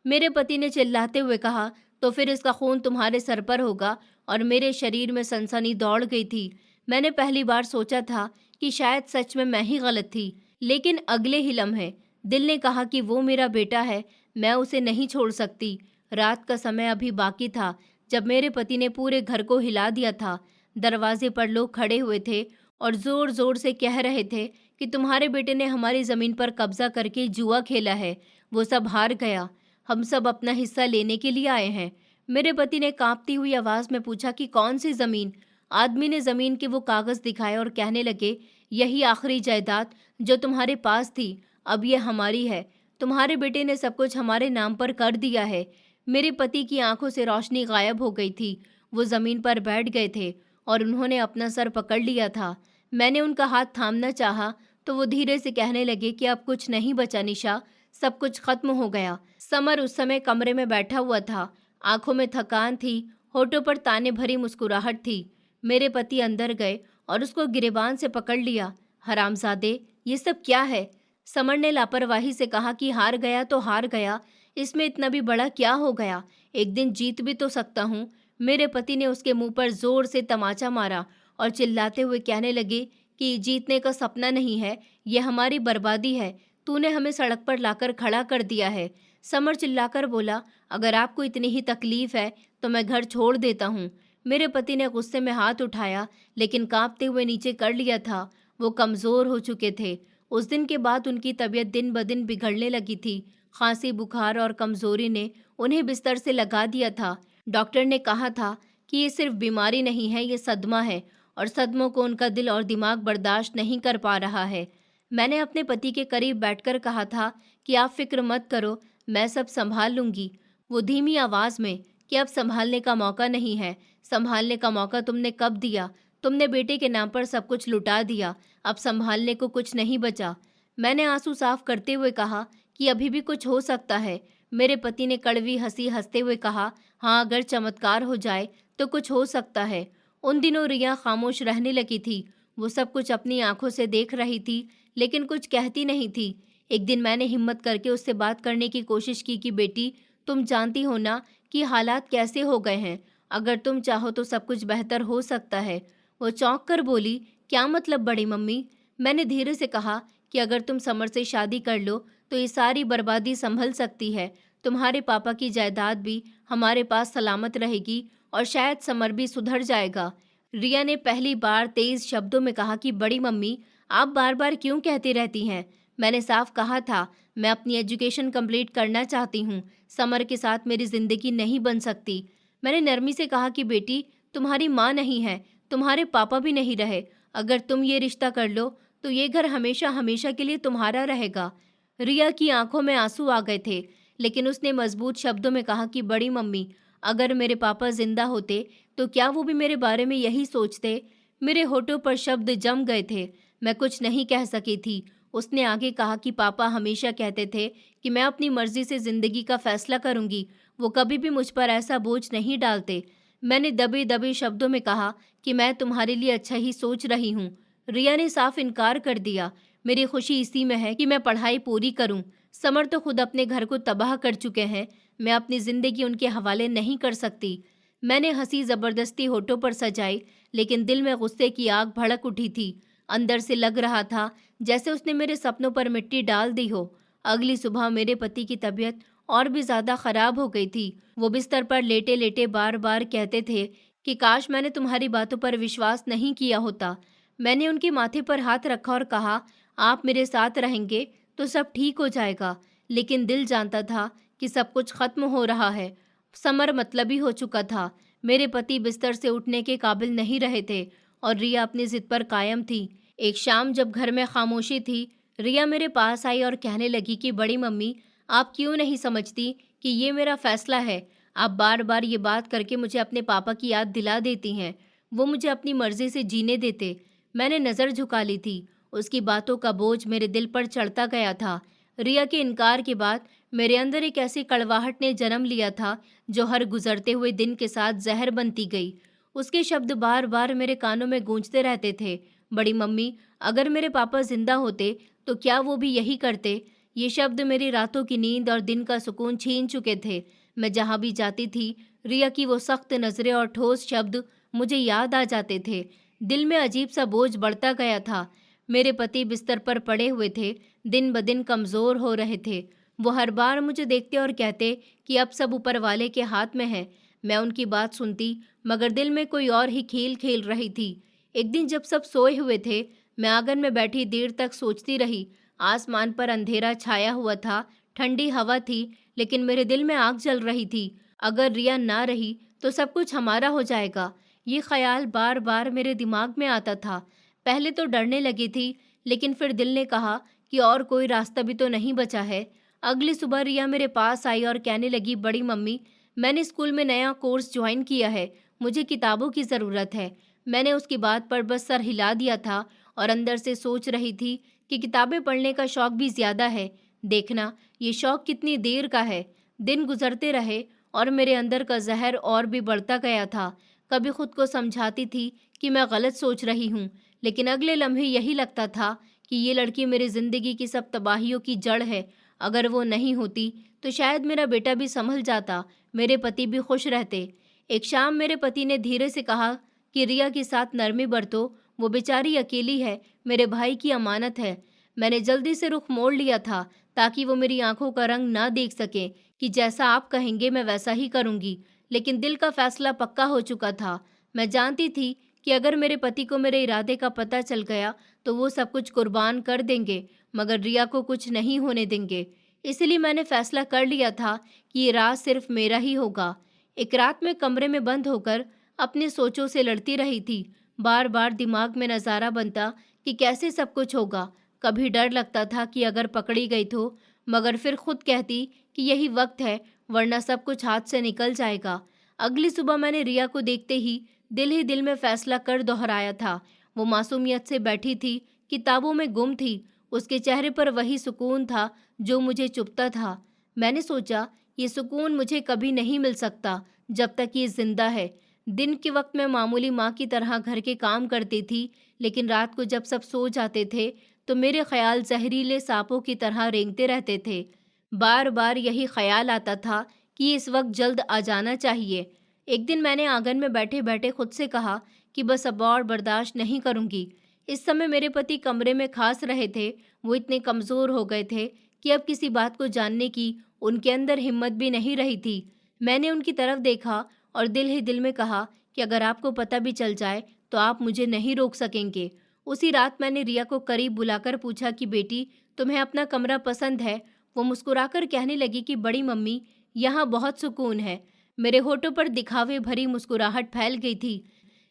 मेरे पति ने चिल्लाते हुए कहा, तो फिर इसका खून तुम्हारे सर पर होगा। और मेरे शरीर में सनसनी दौड़ गई थी। मैंने पहली बार सोचा था कि शायद सच में मैं ही गलत थी, लेकिन अगले ही लम्हे दिल ने कहा कि वो मेरा बेटा है, मैं उसे नहीं छोड़ सकती। रात का समय अभी बाकी था जब मेरे पति ने पूरे घर को हिला दिया था। दरवाजे पर लोग खड़े हुए थे और जोर जोर से कह रहे थे कि तुम्हारे बेटे ने हमारी जमीन पर कब्जा करके जुआ खेला है, वो सब हार गया, हम सब अपना हिस्सा लेने के लिए आए हैं। मेरे पति ने कांपती हुई आवाज में पूछा कि कौन सी जमीन। आदमी ने जमीन के वो कागज दिखाए और कहने लगे, यही आखिरी जायदाद जो तुम्हारे पास थी, अब ये हमारी है। तुम्हारे बेटे ने सब कुछ हमारे नाम पर कर दिया है। मेरे पति की आंखों से रोशनी गायब हो गई थी। वो जमीन पर बैठ गए थे और उन्होंने अपना सर पकड़ लिया था। मैंने उनका हाथ थामना चाहा तो वो धीरे से कहने लगे कि अब कुछ नहीं बचा निशा, सब कुछ खत्म हो गया। समर उस समय कमरे में बैठा हुआ था। आंखों में थकान थी, होठों पर ताने भरी मुस्कुराहट थी। मेरे पति अंदर गए और उसको गिरेबान से पकड़ लिया। हरामजादे, ये सब क्या है? समर ने लापरवाही से कहा कि हार गया तो हार गया, इसमें इतना भी बड़ा क्या हो गया, एक दिन जीत भी तो सकता हूँ। मेरे पति ने उसके मुंह पर जोर से तमाचा मारा और चिल्लाते हुए कहने लगे कि जीतने का सपना नहीं है, यह हमारी बर्बादी है। तूने हमें सड़क पर लाकर खड़ा कर दिया है। समर चिल्लाकर बोला, अगर आपको इतनी ही तकलीफ है तो मैं घर छोड़ देता हूँ। मेरे पति ने गुस्से में हाथ उठाया, लेकिन कांपते हुए नीचे कर लिया था। वो कमज़ोर हो चुके थे। उस दिन के बाद उनकी तबीयत दिन ब दिन बिगड़ने लगी थी। खांसी, बुखार और कमज़ोरी ने उन्हें बिस्तर से लगा दिया था। डॉक्टर ने कहा था कि ये सिर्फ बीमारी नहीं है, ये सदमा है और सदमों को उनका दिल और दिमाग बर्दाश्त नहीं कर पा रहा है। मैंने अपने पति के करीब बैठकर कहा था कि आप फिक्र मत करो, मैं सब संभाल लूंगी। वो धीमी आवाज में, कि अब संभालने का मौका नहीं है, संभालने का मौका तुमने कब दिया, तुमने बेटे के नाम पर सब कुछ लुटा दिया, अब संभालने को कुछ नहीं बचा। मैंने आंसू साफ करते हुए कहा कि अभी भी कुछ हो सकता है। मेरे पति ने कड़वी हंसी हंसते हुए कहा, हाँ, अगर चमत्कार हो जाए तो कुछ हो सकता है। उन दिनों रिया खामोश रहने लगी थी। वो सब कुछ अपनी आंखों से देख रही थी, लेकिन कुछ कहती नहीं थी। एक दिन मैंने हिम्मत करके उससे बात करने की कोशिश की कि बेटी, तुम जानती हो ना कि हालात कैसे हो गए हैं, अगर तुम चाहो तो सब कुछ बेहतर हो सकता है। वो चौंक कर बोली, क्या मतलब बड़ी मम्मी? मैंने धीरे से कहा कि अगर तुम समर से शादी कर लो तो ये सारी बर्बादी संभल सकती है, तुम्हारे पापा की जायदाद भी हमारे पास सलामत रहेगी और शायद समर भी सुधर जाएगा। रिया ने पहली बार तेज शब्दों में कहा कि बड़ी मम्मी, आप बार बार क्यों कहती रहती हैं? मैंने साफ कहा था, मैं अपनी एजुकेशन कंप्लीट करना चाहती हूँ, समर के साथ मेरी जिंदगी नहीं बन सकती। मैंने नरमी से कहा कि बेटी, तुम्हारी माँ नहीं है, तुम्हारे पापा भी नहीं रहे, अगर तुम ये रिश्ता कर लो तो ये घर हमेशा हमेशा के लिए तुम्हारा रहेगा। रिया की आंखों में आंसू आ गए थे, लेकिन उसने मजबूत शब्दों में कहा कि बड़ी मम्मी, अगर मेरे पापा जिंदा होते तो क्या वो भी मेरे बारे में यही सोचते? मेरे होठों पर शब्द जम गए थे, मैं कुछ नहीं कह सकी थी। उसने आगे कहा कि पापा हमेशा कहते थे कि मैं अपनी मर्जी से जिंदगी का फैसला करूंगी, वो कभी भी मुझ पर ऐसा बोझ नहीं डालते। मैंने दबे दबे शब्दों में कहा कि मैं तुम्हारे लिए अच्छा ही सोच रही हूँ। रिया ने साफ इनकार कर दिया, मेरी खुशी इसी में है कि मैं पढ़ाई पूरी करूं। समर तो खुद अपने घर को तबाह कर चुके हैं, मैं अपनी जिंदगी उनके हवाले नहीं कर सकती। मैंने हंसी जबरदस्ती होठों पर सजाई, लेकिन दिल में गुस्से की आग भड़क उठी थी। अंदर से लग रहा था जैसे उसने मेरे सपनों पर मिट्टी डाल दी हो। अगली सुबह मेरे पति की तबीयत और भी ज्यादा खराब हो गई थी। वो बिस्तर पर लेटे लेटे बार बार कहते थे कि काश मैंने तुम्हारी बातों पर विश्वास नहीं किया होता। मैंने उनके माथे पर हाथ रखा और कहा, आप मेरे साथ रहेंगे तो सब ठीक हो जाएगा। लेकिन दिल जानता था कि सब कुछ खत्म हो रहा है। समर मतलबी हो चुका था। मेरे पति बिस्तर से उठने के काबिल नहीं रहे थे और रिया अपनी जिद पर कायम थी। एक शाम जब घर में खामोशी थी, रिया मेरे पास आई और कहने लगी कि बड़ी मम्मी, आप क्यों नहीं समझती कि ये मेरा फैसला है। आप बार बार ये बात करके मुझे अपने पापा की याद दिला देती हैं। वो मुझे अपनी मर्जी से जीने देते। मैंने नज़र झुका ली थी। उसकी बातों का बोझ मेरे दिल पर चढ़ता गया था। रिया के इनकार के बाद मेरे अंदर एक ऐसी कड़वाहट ने जन्म लिया था जो हर गुजरते हुए दिन के साथ जहर बनती गई। उसके शब्द बार बार मेरे कानों में गूंजते रहते थे। बड़ी मम्मी, अगर मेरे पापा जिंदा होते तो क्या वो भी यही करते। ये शब्द मेरी रातों की नींद और दिन का सुकून छीन चुके थे। मैं जहाँ भी जाती थी, रिया की वो सख्त नज़रें और ठोस शब्द मुझे याद आ जाते थे। दिल में अजीब सा बोझ बढ़ता गया था। मेरे पति बिस्तर पर पड़े हुए थे, दिन ब दिन कमज़ोर हो रहे थे। वो हर बार मुझे देखते और कहते कि अब सब ऊपर वाले के हाथ में है। मैं उनकी बात सुनती, मगर दिल में कोई और ही खेल खेल रही थी। एक दिन जब सब सोए हुए थे, मैं आंगन में बैठी देर तक सोचती रही। आसमान पर अंधेरा छाया हुआ था, ठंडी हवा थी, लेकिन मेरे दिल में आग जल रही थी। अगर रिया ना रही तो सब कुछ हमारा हो जाएगा। ये ख्याल बार बार मेरे दिमाग में आता था। पहले तो डरने लगी थी, लेकिन फिर दिल ने कहा कि और कोई रास्ता भी तो नहीं बचा है। अगली सुबह रिया मेरे पास आई और कहने लगी, बड़ी मम्मी, मैंने स्कूल में नया कोर्स ज्वाइन किया है, मुझे किताबों की ज़रूरत है। मैंने उसकी बात पर बस सर हिला दिया था और अंदर से सोच रही थी कि किताबें पढ़ने का शौक भी ज़्यादा है। देखना ये शौक कितनी देर का है। दिन गुजरते रहे और मेरे अंदर का जहर और भी बढ़ता गया था। कभी खुद को समझाती थी कि मैं गलत सोच रही हूँ, लेकिन अगले लम्हे यही लगता था कि ये लड़की मेरी ज़िंदगी की सब तबाहियों की जड़ है। अगर वो नहीं होती तो शायद मेरा बेटा भी संभल जाता, मेरे पति भी खुश रहते। एक शाम मेरे पति ने धीरे से कहा कि रिया के साथ नरमी बरतो, वो बेचारी अकेली है, मेरे भाई की अमानत है। मैंने जल्दी से रुख मोड़ लिया था ताकि वो मेरी आंखों का रंग ना देख सके कि जैसा आप कहेंगे मैं वैसा ही करूंगी। लेकिन दिल का फैसला पक्का हो चुका था। मैं जानती थी कि अगर मेरे पति को मेरे इरादे का पता चल गया तो वो सब कुछ कुर्बान कर देंगे, मगर रिया को कुछ नहीं होने देंगे। इसलिए मैंने फैसला कर लिया था कि ये राज सिर्फ मेरा ही होगा। एक रात में कमरे में बंद होकर अपने सोचों से लड़ती रही थी। बार बार दिमाग में नज़ारा बनता कि कैसे सब कुछ होगा। कभी डर लगता था कि अगर पकड़ी गई तो, मगर फिर खुद कहती कि यही वक्त है, वरना सब कुछ हाथ से निकल जाएगा। अगली सुबह मैंने रिया को देखते ही दिल में फैसला कर दोहराया था। वो मासूमियत से बैठी थी, किताबों में गुम थी। उसके चेहरे पर वही सुकून था जो मुझे चुभता था। मैंने सोचा ये सुकून मुझे कभी नहीं मिल सकता जब तक ये जिंदा है। दिन के वक्त मैं मामूली माँ की तरह घर के काम करती थी, लेकिन रात को जब सब सो जाते थे तो मेरे ख्याल जहरीले सांपों की तरह रेंगते रहते थे। बार बार यही ख्याल आता था कि इस वक्त जल्द आ जाना चाहिए। एक दिन मैंने आंगन में बैठे बैठे खुद से कहा कि बस अब और बर्दाश्त नहीं करूंगी। इस समय मेरे पति कमरे में खांस रहे थे। वो इतने कमज़ोर हो गए थे कि अब किसी बात को जानने की उनके अंदर हिम्मत भी नहीं रही थी। मैंने उनकी तरफ देखा और दिल ही दिल में कहा कि अगर आपको पता भी चल जाए तो आप मुझे नहीं रोक सकेंगे। उसी रात मैंने रिया को करीब बुलाकर पूछा कि बेटी, तुम्हें अपना कमरा पसंद है? वो मुस्कुराकर कहने लगी कि बड़ी मम्मी, यहाँ बहुत सुकून है। मेरे होठों पर दिखावे भरी मुस्कुराहट फैल गई थी,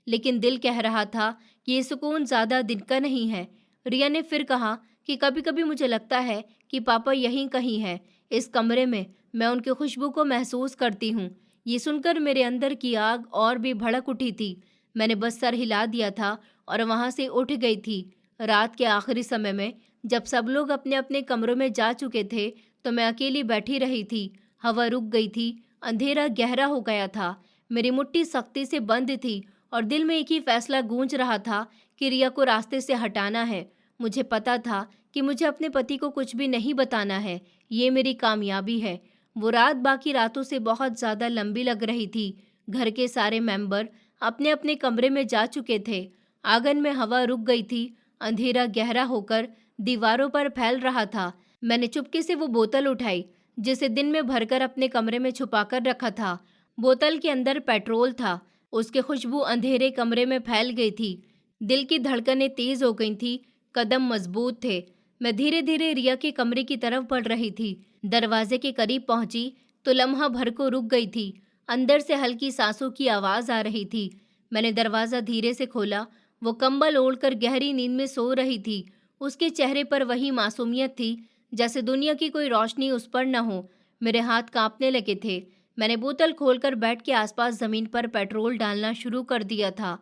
लेकिन दिल कह रहा था कि ये सुकून ज़्यादा दिन का नहीं है। रिया ने फिर कहा कि कभी कभी मुझे लगता है कि पापा यहीं कहीं है, इस कमरे में। मैं उनकी खुशबू को महसूस करती हूँ। ये सुनकर मेरे अंदर की आग और भी भड़क उठी थी। मैंने बस सर हिला दिया था और वहाँ से उठ गई थी। रात के आखिरी समय में जब सब लोग अपने अपने कमरों में जा चुके थे तो मैं अकेली बैठी रही थी। हवा रुक गई थी, अंधेरा गहरा हो गया था, मेरी मुट्ठी सख्ती से बंद थी और दिल में एक ही फैसला गूंज रहा था कि रिया को रास्ते से हटाना है। मुझे पता था कि मुझे अपने पति को कुछ भी नहीं बताना है, ये मेरी कामयाबी है। वो रात बाकी रातों से बहुत ज़्यादा लंबी लग रही थी। घर के सारे मेंबर अपने अपने कमरे में जा चुके थे। आंगन में हवा रुक गई थी, अंधेरा गहरा होकर दीवारों पर फैल रहा था। मैंने चुपके से वो बोतल उठाई जिसे दिन में भरकर अपने कमरे में छुपाकर रखा था। बोतल के अंदर पेट्रोल था। उसकी खुशबू अंधेरे कमरे में फैल गई थी। दिल की धड़कनें तेज हो गई थी, कदम मजबूत थे। मैं धीरे धीरे रिया के कमरे की तरफ बढ़ रही थी। दरवाजे के करीब पहुंची तो लम्हा भर को रुक गई थी। अंदर से हल्की सांसों की आवाज आ रही थी। मैंने दरवाजा धीरे से खोला। वो कंबल ओढ़कर गहरी नींद में सो रही थी। उसके चेहरे पर वही मासूमियत थी, जैसे दुनिया की कोई रोशनी उस पर न हो। मेरे हाथ कांपने लगे थे। मैंने बोतल खोलकर बेड के आसपास जमीन पर पेट्रोल डालना शुरू कर दिया था।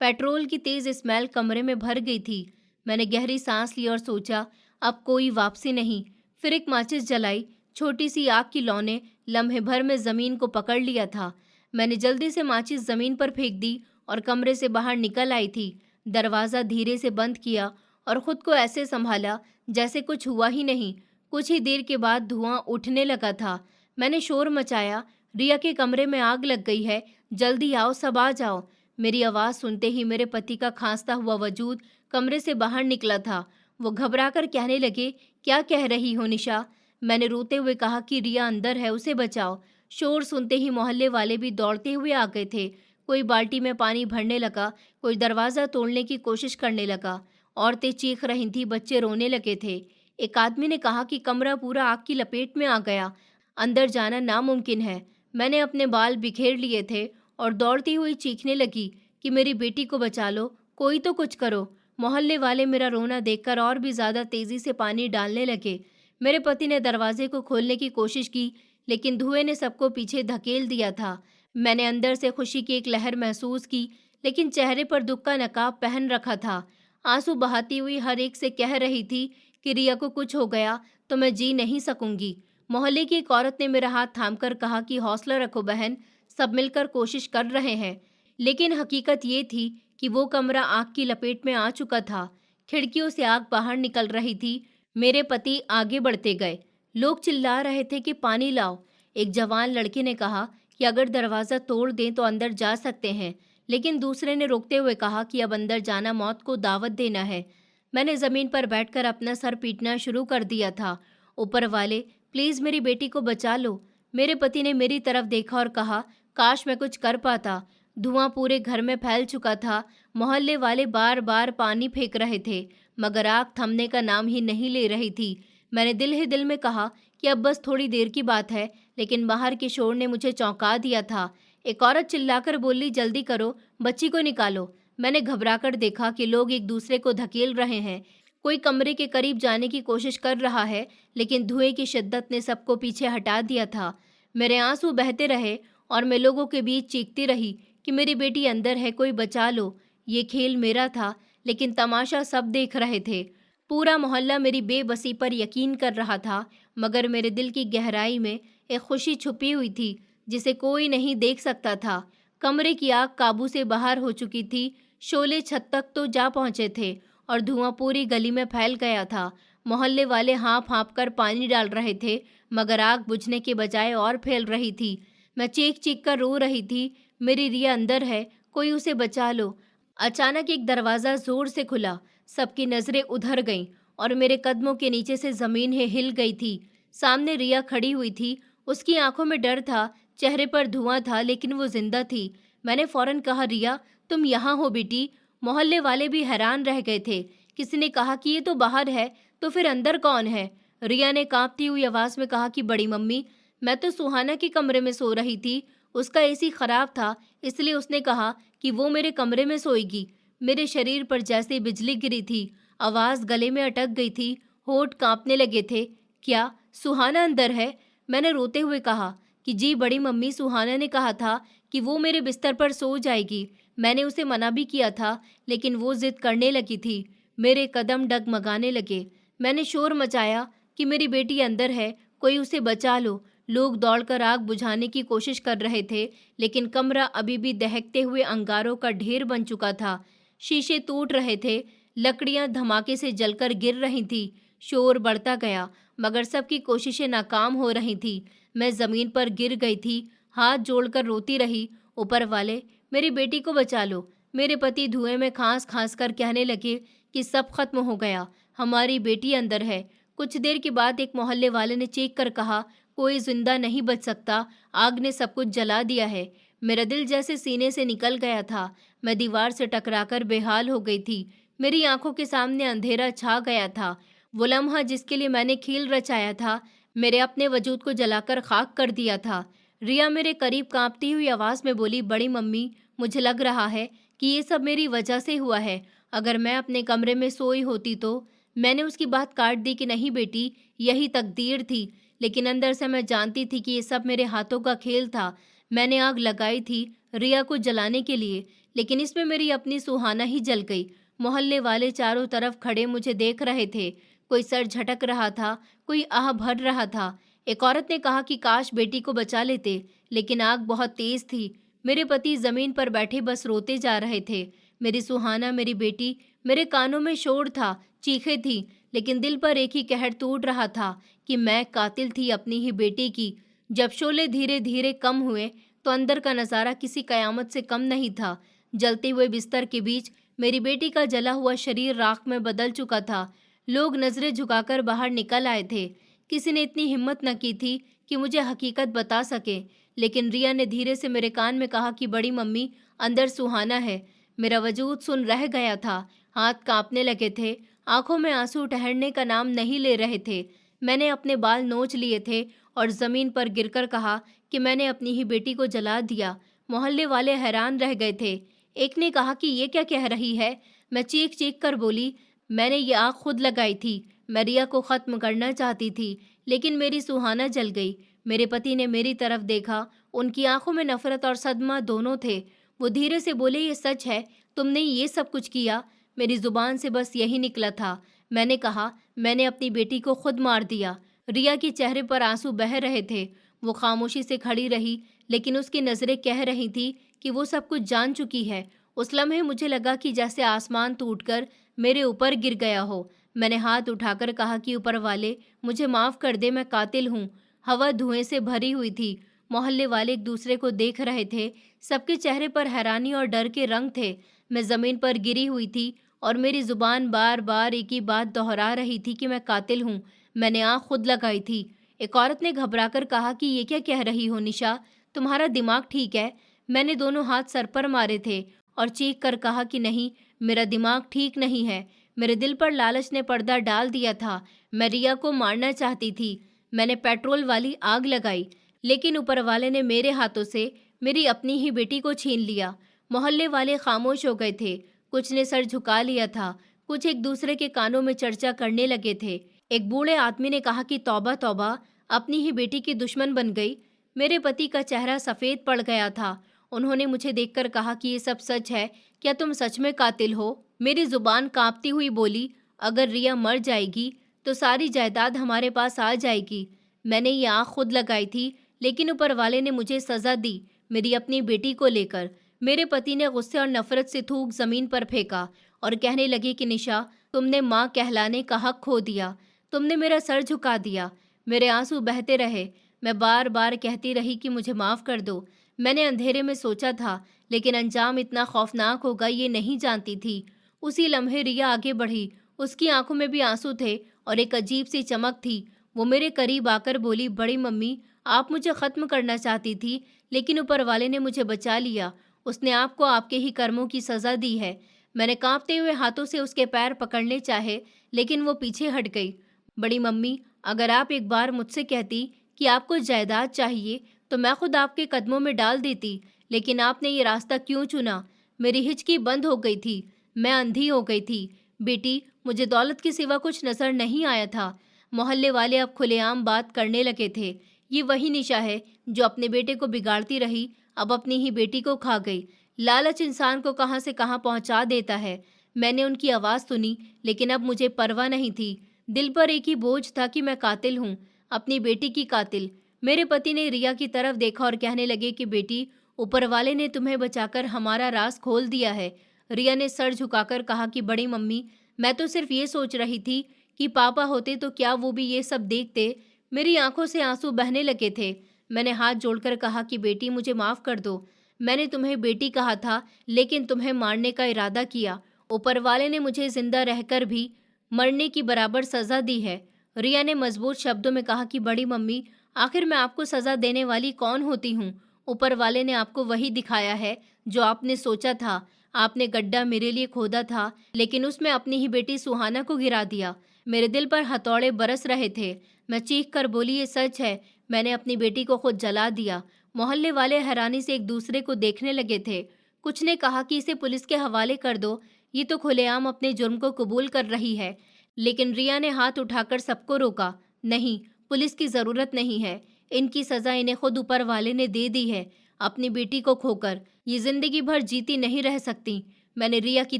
पेट्रोल की तेज स्मेल कमरे में भर गई थी। मैंने गहरी सांस ली और सोचा, अब कोई वापसी नहीं। फिर एक माचिस जलाई। छोटी सी आग की लौ ने लम्हे भर में जमीन को पकड़ लिया था। मैंने जल्दी से माचिस जमीन पर फेंक दी और कमरे से बाहर निकल आई थी। दरवाज़ा धीरे से बंद किया और खुद को ऐसे संभाला जैसे कुछ हुआ ही नहीं। कुछ ही देर के बाद धुआं उठने लगा था। मैंने शोर मचाया, रिया के कमरे में आग लग गई है, जल्दी आओ, सब आ जाओ। मेरी आवाज़ सुनते ही मेरे पति का खांसता हुआ वजूद कमरे से बाहर निकला था। वो घबराकर कहने लगे, क्या कह रही हो निशा? मैंने रोते हुए कहा कि रिया अंदर है, उसे बचाओ। शोर सुनते ही मोहल्ले वाले भी दौड़ते हुए आ गए थे। कोई बाल्टी में पानी भरने लगा, कोई दरवाज़ा तोड़ने की कोशिश करने लगा। औरतें चीख रही थीं, बच्चे रोने लगे थे। एक आदमी ने कहा कि कमरा पूरा आग की लपेट में आ गया, अंदर जाना नामुमकिन है। मैंने अपने बाल बिखेर लिए थे और दौड़ती हुई चीखने लगी कि मेरी बेटी को बचा लो, कोई तो कुछ करो। मोहल्ले वाले मेरा रोना देखकर और भी ज़्यादा तेज़ी से पानी डालने लगे। मेरे पति ने दरवाजे को खोलने की कोशिश की, लेकिन धुएं ने सबको पीछे धकेल दिया था। मैंने अंदर से खुशी की एक लहर महसूस की, लेकिन चेहरे पर दुख का नकाब पहन रखा था। आंसू बहाती हुई हर एक से कह रही थी कि रिया को कुछ हो गया तो मैं जी नहीं सकूंगी। मोहल्ले की एक औरत ने मेरा हाथ थामकर कहा कि हौसला रखो बहन, सब मिलकर कोशिश कर रहे हैं। लेकिन हकीकत ये थी कि वो कमरा आग की लपेट में आ चुका था। खिड़कियों से आग बाहर निकल रही थी। मेरे पति आगे बढ़ते गए। लोग चिल्ला रहे थे कि पानी लाओ। एक जवान लड़के ने कहा कि अगर दरवाज़ा तोड़ दें तो अंदर जा सकते हैं, लेकिन दूसरे ने रोकते हुए कहा कि अब अंदर जाना मौत को दावत देना है। मैंने ज़मीन पर बैठकर अपना सर पीटना शुरू कर दिया था। ऊपर वाले, प्लीज़ मेरी बेटी को बचा लो। मेरे पति ने मेरी तरफ देखा और कहा, काश मैं कुछ कर पाता। धुआं पूरे घर में फैल चुका था। मोहल्ले वाले बार बार पानी फेंक रहे थे, मगर आग थमने का नाम ही नहीं ले रही थी। मैंने दिल ही दिल में कहा कि अब बस थोड़ी देर की बात है, लेकिन बाहर के शोर ने मुझे चौंका दिया था। एक औरत चिल्लाकर बोली, जल्दी करो, बच्ची को निकालो। मैंने घबराकर देखा कि लोग एक दूसरे को धकेल रहे हैं। कोई कमरे के करीब जाने की कोशिश कर रहा है, लेकिन धुएं की शिद्दत ने सबको पीछे हटा दिया था। मेरे आंसू बहते रहे और मैं लोगों के बीच चीखती रही कि मेरी बेटी अंदर है, कोई बचा लो। ये खेल मेरा था, लेकिन तमाशा सब देख रहे थे। पूरा मोहल्ला मेरी बेबसी पर यकीन कर रहा था, मगर मेरे दिल की गहराई में एक खुशी छुपी हुई थी जिसे कोई नहीं देख सकता था। कमरे की आग काबू से बाहर हो चुकी थी। शोले छत तक तो जा पहुंचे थे और धुआं पूरी गली में फैल गया था। मोहल्ले वाले हाँफ हाँफ कर पानी डाल रहे थे, मगर आग बुझने के बजाय और फैल रही थी। मैं चीख चीख कर रो रही थी, मेरी रिया अंदर है, कोई उसे बचा लो। अचानक एक दरवाज़ा जोर से खुला। सबकी नज़रें उधर गईं और मेरे कदमों के नीचे से ज़मीन ही हिल गई थी। सामने रिया खड़ी हुई थी। उसकी आंखों में डर था, चेहरे पर धुआं था, लेकिन वो जिंदा थी। मैंने फौरन कहा, रिया तुम यहाँ हो बेटी? मोहल्ले वाले भी हैरान रह गए थे। किसी ने कहा कि ये तो बाहर है, तो फिर अंदर कौन है? रिया ने कांपती हुई आवाज़ में कहा कि बड़ी मम्मी, मैं तो सुहाना के कमरे में सो रही थी। उसका एसी खराब था, इसलिए उसने कहा कि वो मेरे कमरे में सोएगी। मेरे शरीर पर जैसे बिजली गिरी थी। आवाज़ गले में अटक गई थी, होठ कांपने लगे थे। क्या सुहाना अंदर है? मैंने रोते हुए कहा कि जी बड़ी मम्मी, सुहाना ने कहा था कि वो मेरे बिस्तर पर सो जाएगी। मैंने उसे मना भी किया था, लेकिन वो जिद करने लगी थी। मेरे कदम डगमगाने लगे। मैंने शोर मचाया कि मेरी बेटी अंदर है, कोई उसे बचा लो। लोग दौड़कर आग बुझाने की कोशिश कर रहे थे, लेकिन कमरा अभी भी दहकते हुए अंगारों का ढेर बन चुका था। शीशे टूट रहे थे, लकड़ियां धमाके से जलकर गिर रही थी। शोर बढ़ता गया, मगर सबकी कोशिशें नाकाम हो रही थी। मैं जमीन पर गिर गई थी, हाथ जोड़कर रोती रही, ऊपर वाले मेरी बेटी को बचा लो। मेरे पति धुएं में खांस खांस कर कहने लगे कि सब खत्म हो गया, हमारी बेटी अंदर है। कुछ देर के बाद एक मोहल्ले वाले ने चीख कर कहा, कोई जिंदा नहीं बच सकता, आग ने सब कुछ जला दिया है। मेरा दिल जैसे सीने से निकल गया था। मैं दीवार से टकराकर बेहाल हो गई थी। मेरी आंखों के सामने अंधेरा छा गया था। वो लम्हा जिसके लिए मैंने खेल रचाया था, मेरे अपने वजूद को जलाकर खाक कर दिया था। रिया मेरे करीब कांपती हुई आवाज़ में बोली, बड़ी मम्मी, मुझे लग रहा है कि ये सब मेरी वजह से हुआ है। अगर मैं अपने कमरे में सोई होती तो। मैंने उसकी बात काट दी कि नहीं बेटी, यही तकदीर थी। लेकिन अंदर से मैं जानती थी कि ये सब मेरे हाथों का खेल था। मैंने आग लगाई थी रिया को जलाने के लिए, लेकिन इसमें मेरी अपनी सुहाना ही जल गई। मोहल्ले वाले चारों तरफ खड़े मुझे देख रहे थे। कोई सर झटक रहा था, कोई आह भर रहा था। एक औरत ने कहा कि काश बेटी को बचा लेते, लेकिन आग बहुत तेज थी। मेरे पति जमीन पर बैठे बस रोते जा रहे थे। मेरी सुहाना, मेरी बेटी, मेरे कानों में शोर था, चीखें थी, लेकिन दिल पर एक ही कहर टूट रहा था कि मैं कातिल थी अपनी ही बेटी की। जब शोले धीरे धीरे कम हुए तो अंदर का नज़ारा किसी कयामत से कम नहीं था। जलते हुए बिस्तर के बीच मेरी बेटी का जला हुआ शरीर राख में बदल चुका था। लोग नजरें झुकाकर बाहर निकल आए थे। किसी ने इतनी हिम्मत न की थी कि मुझे हकीकत बता सके, लेकिन रिया ने धीरे से मेरे कान में कहा कि बड़ी मम्मी, अंदर सुहाना है। मेरा वजूद सुन रह गया था। हाथ कांपने लगे थे, आंखों में आंसू ठहरने का नाम नहीं ले रहे थे। मैंने अपने बाल नोच लिए थे और जमीन पर गिरकर कहा कि मैंने अपनी ही बेटी को जला दिया। मोहल्ले वाले हैरान रह गए थे। एक ने कहा कि ये क्या कह रही है। मैं चीख चीख कर बोली, मैंने ये आग खुद लगाई थी। मैं रिया को ख़त्म करना चाहती थी, लेकिन मेरी सुहाना जल गई। मेरे पति ने मेरी तरफ देखा। उनकी आंखों में नफरत और सदमा दोनों थे। वो धीरे से बोले, ये सच है, तुमने ये सब कुछ किया। मेरी जुबान से बस यही निकला था। मैंने कहा, मैंने अपनी बेटी को खुद मार दिया। रिया के चेहरे पर आंसू बह रहे थे। वो खामोशी से खड़ी रही, लेकिन उसकी नज़रें कह रही थी कि वो सब कुछ जान चुकी है। उस लम्हे मुझे लगा कि जैसे आसमान टूटकर मेरे ऊपर गिर गया हो। मैंने हाथ उठाकर कहा कि ऊपर वाले, मुझे माफ़ कर दे, मैं कातिल हूँ। हवा धुएं से भरी हुई थी। मोहल्ले वाले एक दूसरे को देख रहे थे। सबके चेहरे पर हैरानी और डर के रंग थे। मैं ज़मीन पर गिरी हुई थी और मेरी ज़ुबान बार बार एक ही बात दोहरा रही थी कि मैं कातिल हूँ। मैंने आँख खुद लगाई थी। एक औरत ने घबराकर कहा कि ये क्या कह रही हो निशा, तुम्हारा दिमाग ठीक है? मैंने दोनों हाथ सर पर मारे थे और चीख कर कहा कि नहीं, मेरा दिमाग ठीक नहीं है। मेरे दिल पर लालच ने पर्दा डाल दिया था। मैं रिया को मारना चाहती थी। मैंने पेट्रोल वाली आग लगाई, लेकिन ऊपर वाले ने मेरे हाथों से मेरी अपनी ही बेटी को छीन लिया। मोहल्ले वाले खामोश हो गए थे। कुछ ने सर झुका लिया था, कुछ एक दूसरे के कानों में चर्चा करने लगे थे। एक बूढ़े आदमी ने कहा कि तौबा तौबा, अपनी ही बेटी की दुश्मन बन गई। मेरे पति का चेहरा सफ़ेद पड़ गया था। उन्होंने मुझे देखकर कहा कि ये सब सच है, क्या तुम सच में कातिल हो? मेरी जुबान कांपती हुई बोली, अगर रिया मर जाएगी तो सारी जायदाद हमारे पास आ जाएगी। मैंने ये आँख खुद लगाई थी, लेकिन ऊपर वाले ने मुझे सज़ा दी, मेरी अपनी बेटी को लेकर। मेरे पति ने गुस्से और नफरत से थूक ज़मीन पर फेंका और कहने लगे कि निशा, तुमने माँ कहलाने का हक खो दिया। तुमने मेरा सर झुका दिया। मेरे आंसू बहते रहे। मैं बार बार कहती रही कि मुझे माफ़ कर दो। मैंने अंधेरे में सोचा था, लेकिन अंजाम इतना खौफनाक होगा ये नहीं जानती थी। उसी लम्हे रिया आगे बढ़ी। उसकी आंखों में भी आंसू थे और एक अजीब सी चमक थी। वो मेरे करीब आकर बोली, बड़ी मम्मी, आप मुझे ख़त्म करना चाहती थी, लेकिन ऊपर वाले ने मुझे बचा लिया। उसने आपको आपके ही कर्मों की सज़ा दी है। मैंने कांपते हुए हाथों से उसके पैर पकड़ने चाहे, लेकिन वो पीछे हट गई। बड़ी मम्मी, अगर आप एक बार मुझसे कहती कि आपको जायदाद चाहिए तो मैं खुद आपके कदमों में डाल देती, लेकिन आपने ये रास्ता क्यों चुना? मेरी हिचकी बंद हो गई थी। मैं अंधी हो गई थी। बेटी, मुझे दौलत के सिवा कुछ नज़र नहीं आया था। मोहल्ले वाले अब खुलेआम बात करने लगे थे। ये वही निशा है जो अपने बेटे को बिगाड़ती रही, अब अपनी ही बेटी को खा गई। लालच इंसान को कहाँ से कहाँ पहुँचा देता है। मैंने उनकी आवाज़ सुनी, लेकिन अब मुझे परवाह नहीं थी। दिल पर एक ही बोझ था कि मैं कातिल हूँ, अपनी बेटी की कातिल। मेरे पति ने रिया की तरफ देखा और कहने लगे कि बेटी, ऊपर वाले ने तुम्हें बचाकर हमारा राज खोल दिया है। रिया ने सर झुकाकर कहा कि बड़ी मम्मी, मैं तो सिर्फ ये सोच रही थी कि पापा होते तो क्या वो भी ये सब देखते। मेरी आंखों से आंसू बहने लगे थे। मैंने हाथ जोड़कर कहा कि बेटी, मुझे माफ़ कर दो। मैंने तुम्हें बेटी कहा था, लेकिन तुम्हें मारने का इरादा किया। ऊपर वाले ने मुझे जिंदा रहकर भी मरने की बराबर सज़ा दी है। रिया ने मजबूत शब्दों में कहा कि बड़ी मम्मी, आखिर मैं आपको सज़ा देने वाली कौन होती हूँ? ऊपर वाले ने आपको वही दिखाया है जो आपने सोचा था। आपने गड्ढा मेरे लिए खोदा था, लेकिन उसमें अपनी ही बेटी सुहाना को गिरा दिया। मेरे दिल पर हथौड़े बरस रहे थे। मैं चीख कर बोली, ये सच है, मैंने अपनी बेटी को खुद जला दिया। मोहल्ले वाले हैरानी से एक दूसरे को देखने लगे थे। कुछ ने कहा कि इसे पुलिस के हवाले कर दो, ये तो खुलेआम अपने जुर्म को कबूल कर रही है। लेकिन रिया ने हाथ उठाकर सबको रोका। नहीं, पुलिस की ज़रूरत नहीं है। इनकी सज़ा इन्हें खुद ऊपर वाले ने दे दी है। अपनी बेटी को खोकर ये ज़िंदगी भर जीती नहीं रह सकती। मैंने रिया की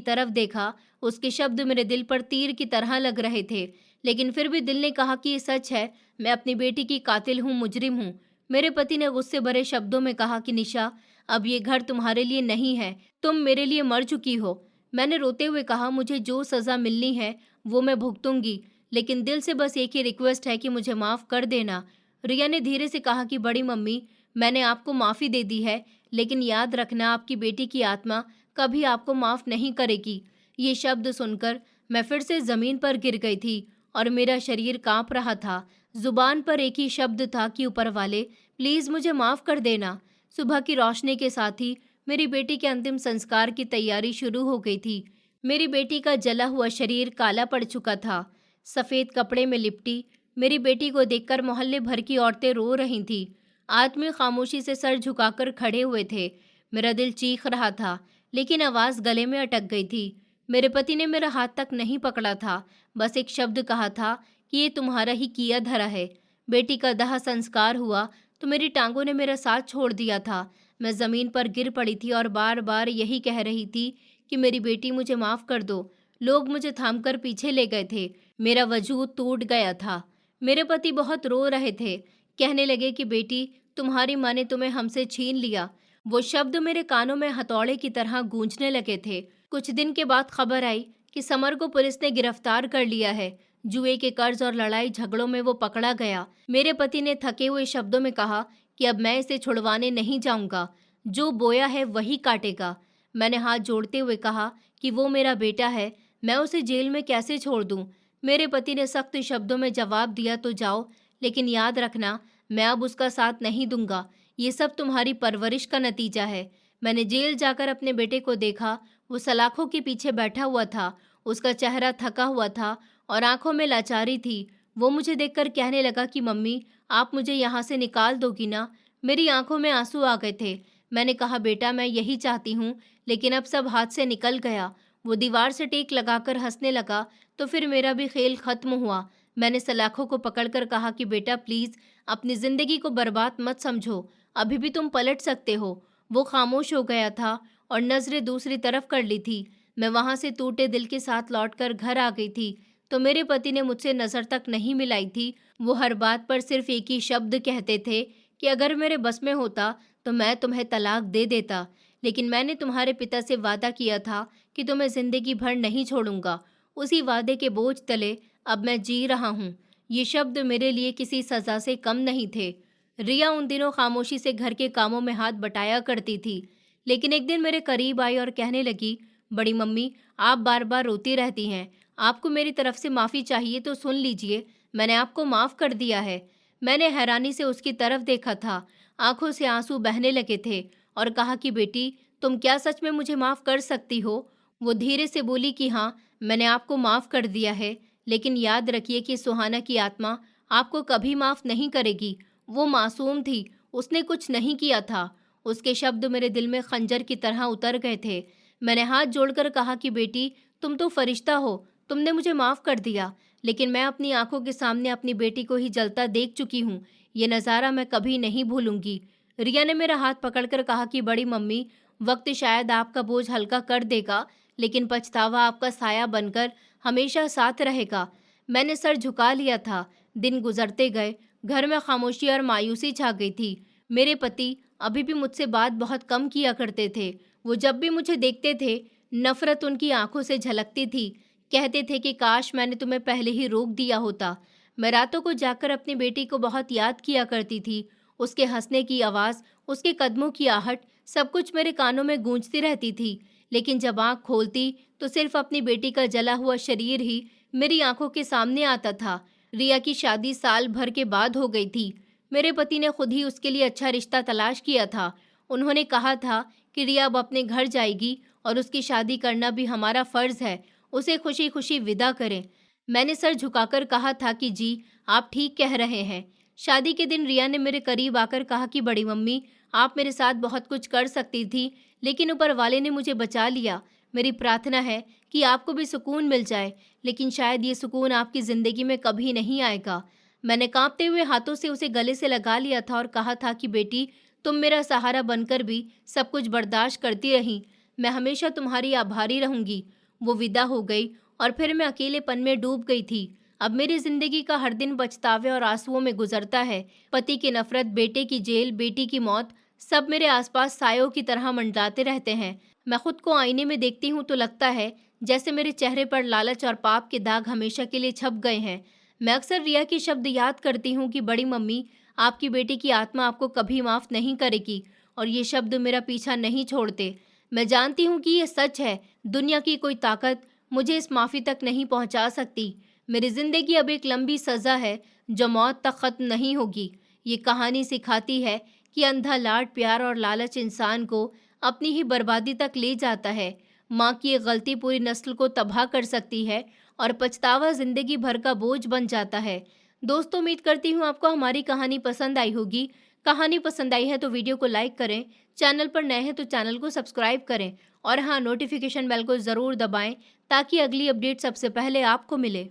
तरफ देखा। उसके शब्द मेरे दिल पर तीर की तरह लग रहे थे, लेकिन फिर भी दिल ने कहा कि ये सच है, मैं अपनी बेटी की कातिल हूँ, मुजरिम हूँ। मेरे पति ने गुस्से भरे शब्दों में कहा कि निशा, अब ये घर तुम्हारे लिए नहीं है, तुम मेरे लिए मर चुकी हो। मैंने रोते हुए कहा, मुझे जो सज़ा मिलनी है वो मैं भुगतूंगी, लेकिन दिल से बस एक ही रिक्वेस्ट है कि मुझे माफ़ कर देना। रिया ने धीरे से कहा कि बड़ी मम्मी, मैंने आपको माफ़ी दे दी है, लेकिन याद रखना आपकी बेटी की आत्मा कभी आपको माफ़ नहीं करेगी। ये शब्द सुनकर मैं फिर से ज़मीन पर गिर गई थी और मेरा शरीर कांप रहा था। जुबान पर एक ही शब्द था कि ऊपर वाले, प्लीज़ मुझे माफ़ कर देना। सुबह की रोशनी के साथ ही मेरी बेटी के अंतिम संस्कार की तैयारी शुरू हो गई थी। मेरी बेटी का जला हुआ शरीर काला पड़ चुका था। सफ़ेद कपड़े में लिपटी मेरी बेटी को देखकर मोहल्ले भर की औरतें रो रही थीं। आदमी खामोशी से सर झुकाकर खड़े हुए थे। मेरा दिल चीख रहा था, लेकिन आवाज़ गले में अटक गई थी। मेरे पति ने मेरा हाथ तक नहीं पकड़ा था, बस एक शब्द कहा था कि ये तुम्हारा ही किया धरा है। बेटी का दाह संस्कार हुआ तो मेरी टांगों ने मेरा साथ छोड़ दिया था। मैं ज़मीन पर गिर पड़ी थी और बार बार यही कह रही थी कि मेरी बेटी, मुझे माफ़ कर दो। लोग मुझे थामकर पीछे ले गए थे। मेरा वजूद टूट गया था। मेरे पति बहुत रो रहे थे। कहने लगे कि बेटी, तुम्हारी माँ ने तुम्हें हमसे छीन लिया। वो शब्द मेरे कानों में हथौड़े की तरह गूंजने लगे थे। कुछ दिन के बाद खबर आई कि समर को पुलिस ने गिरफ्तार कर लिया है। जुए के कर्ज और लड़ाई झगड़ों में वो पकड़ा गया। मेरे पति ने थके हुए शब्दों में कहा कि अब मैं इसे छुड़वाने नहीं जाऊंगा, जो बोया है वही काटेगा। मैंने हाथ जोड़ते हुए कहा कि वो मेरा बेटा है, मैं उसे जेल में कैसे छोड़ दूं। मेरे पति ने सख्त शब्दों में जवाब दिया, तो जाओ, लेकिन याद रखना, मैं अब उसका साथ नहीं दूंगा। ये सब तुम्हारी परवरिश का नतीजा है। मैंने जेल जाकर अपने बेटे को देखा। वो सलाखों के पीछे बैठा हुआ था। उसका चेहरा थका हुआ था और आंखों में लाचारी थी। वो मुझे देखकर कहने लगा कि मम्मी, आप मुझे यहाँ से निकाल दोगी ना। मेरी आंखों में आंसू आ गए थे। मैंने कहा, बेटा, मैं यही चाहती हूँ, लेकिन अब सब हाथ से निकल गया। वो दीवार से टेक लगाकर हंसने लगा, तो फिर मेरा भी खेल खत्म हुआ। मैंने सलाखों को पकड़कर कहा कि बेटा, प्लीज़ अपनी ज़िंदगी को बर्बाद मत समझो, अभी भी तुम पलट सकते हो। वो खामोश हो गया था और नज़रें दूसरी तरफ कर ली थी। मैं वहाँ से टूटे दिल के साथ लौटकर घर आ गई थी, तो मेरे पति ने मुझसे नज़र तक नहीं मिलाई थी। वो हर बात पर सिर्फ एक ही शब्द कहते थे कि अगर मेरे बस में होता तो मैं तुम्हें तलाक दे देता, लेकिन मैंने तुम्हारे पिता से वादा किया था कि तुम्हें ज़िंदगी भर नहीं छोड़ूंगा। उसी वादे के बोझ तले अब मैं जी रहा हूँ। ये शब्द मेरे लिए किसी सज़ा से कम नहीं थे। रिया उन दिनों खामोशी से घर के कामों में हाथ बटाया करती थी, लेकिन एक दिन मेरे करीब आई और कहने लगी, बड़ी मम्मी, आप बार बार रोती रहती हैं, आपको मेरी तरफ से माफ़ी चाहिए तो सुन लीजिए, मैंने आपको माफ़ कर दिया है। मैंने हैरानी से उसकी तरफ देखा था। आंखों से आंसू बहने लगे थे और कहा कि बेटी, तुम क्या सच में मुझे माफ़ कर सकती हो? वो धीरे से बोली कि हाँ, मैंने आपको माफ़ कर दिया है, लेकिन याद रखिए कि सुहाना की आत्मा आपको कभी माफ़ नहीं करेगी। वो मासूम थी, उसने कुछ नहीं किया था। उसके शब्द मेरे दिल में खंजर की तरह उतर गए थे। मैंने हाथ जोड़कर कहा कि बेटी, तुम तो फरिश्ता हो, तुमने मुझे माफ़ कर दिया, लेकिन मैं अपनी आंखों के सामने अपनी बेटी को ही जलता देख चुकी हूँ। ये नज़ारा मैं कभी नहीं भूलूंगी। रिया ने मेरा हाथ पकड़कर कहा कि बड़ी मम्मी, वक्त शायद आपका बोझ हल्का कर देगा, लेकिन पछतावा आपका साया बनकर हमेशा साथ रहेगा। मैंने सर झुका लिया था। दिन गुजरते गए। घर में खामोशी और मायूसी छा गई थी। मेरे पति अभी भी मुझसे बात बहुत कम किया करते थे। वो जब भी मुझे देखते थे, नफरत उनकी आंखों से झलकती थी। कहते थे कि काश मैंने तुम्हें पहले ही रोक दिया होता। मैं रातों को जाकर अपनी बेटी को बहुत याद किया करती थी। उसके हंसने की आवाज़, उसके कदमों की आहट, सब कुछ मेरे कानों में गूंजती रहती थी। लेकिन जब आँख खोलती तो सिर्फ अपनी बेटी का जला हुआ शरीर ही मेरी आंखों के सामने आता था। रिया की शादी साल भर के बाद हो गई थी। मेरे पति ने खुद ही उसके लिए अच्छा रिश्ता तलाश किया था। उन्होंने कहा था कि रिया अब अपने घर जाएगी और उसकी शादी करना भी हमारा फर्ज है। उसे खुशी खुशी विदा करें। मैंने सर झुकाकर कहा था कि जी, आप ठीक कह रहे हैं। शादी के दिन रिया ने मेरे करीब आकर कहा कि बड़ी मम्मी, आप मेरे साथ बहुत कुछ कर सकती थी, लेकिन ऊपर वाले ने मुझे बचा लिया। मेरी प्रार्थना है कि आपको भी सुकून मिल जाए, लेकिन शायद ये सुकून आपकी ज़िंदगी में कभी नहीं आएगा। मैंने कांपते हुए हाथों से उसे गले से लगा लिया था और कहा था कि बेटी, तुम मेरा सहारा बनकर भी सब कुछ बर्दाश्त करती रही। मैं हमेशा तुम्हारी आभारी रहूंगी। वो विदा हो गई और फिर मैं अकेलेपन में डूब गई थी। अब मेरी जिंदगी का हर दिन पछतावे और आंसुओं में गुजरता है। पति की नफरत, बेटे की जेल, बेटी की मौत, सब मेरे आसपास सायों की तरह मंडराते रहते हैं। मैं खुद को आईने में देखती हूँ तो लगता है जैसे मेरे चेहरे पर लालच और पाप के दाग हमेशा के लिए छप गए हैं। मैं अक्सर रिया के शब्द याद करती हूँ कि बड़ी मम्मी, आपकी बेटी की आत्मा आपको कभी माफ़ नहीं करेगी, और ये शब्द मेरा पीछा नहीं छोड़ते। मैं जानती हूँ कि ये सच है। दुनिया की कोई ताकत मुझे इस माफ़ी तक नहीं पहुँचा सकती। मेरी ज़िंदगी अब एक लंबी सज़ा है जो मौत तक ख़त्म नहीं होगी। ये कहानी सिखाती है कि अंधा लाड, प्यार और लालच इंसान को अपनी ही बर्बादी तक ले जाता है। माँ की एक गलती पूरी नस्ल को तबाह कर सकती है और पछतावा ज़िंदगी भर का बोझ बन जाता है। दोस्तों, उम्मीद करती हूँ आपको हमारी कहानी पसंद आई होगी। कहानी पसंद आई है तो वीडियो को लाइक करें, चैनल पर नए हैं तो चैनल को सब्सक्राइब करें और हाँ, नोटिफिकेशन बेल को ज़रूर दबाएं ताकि अगली अपडेट सबसे पहले आपको मिले।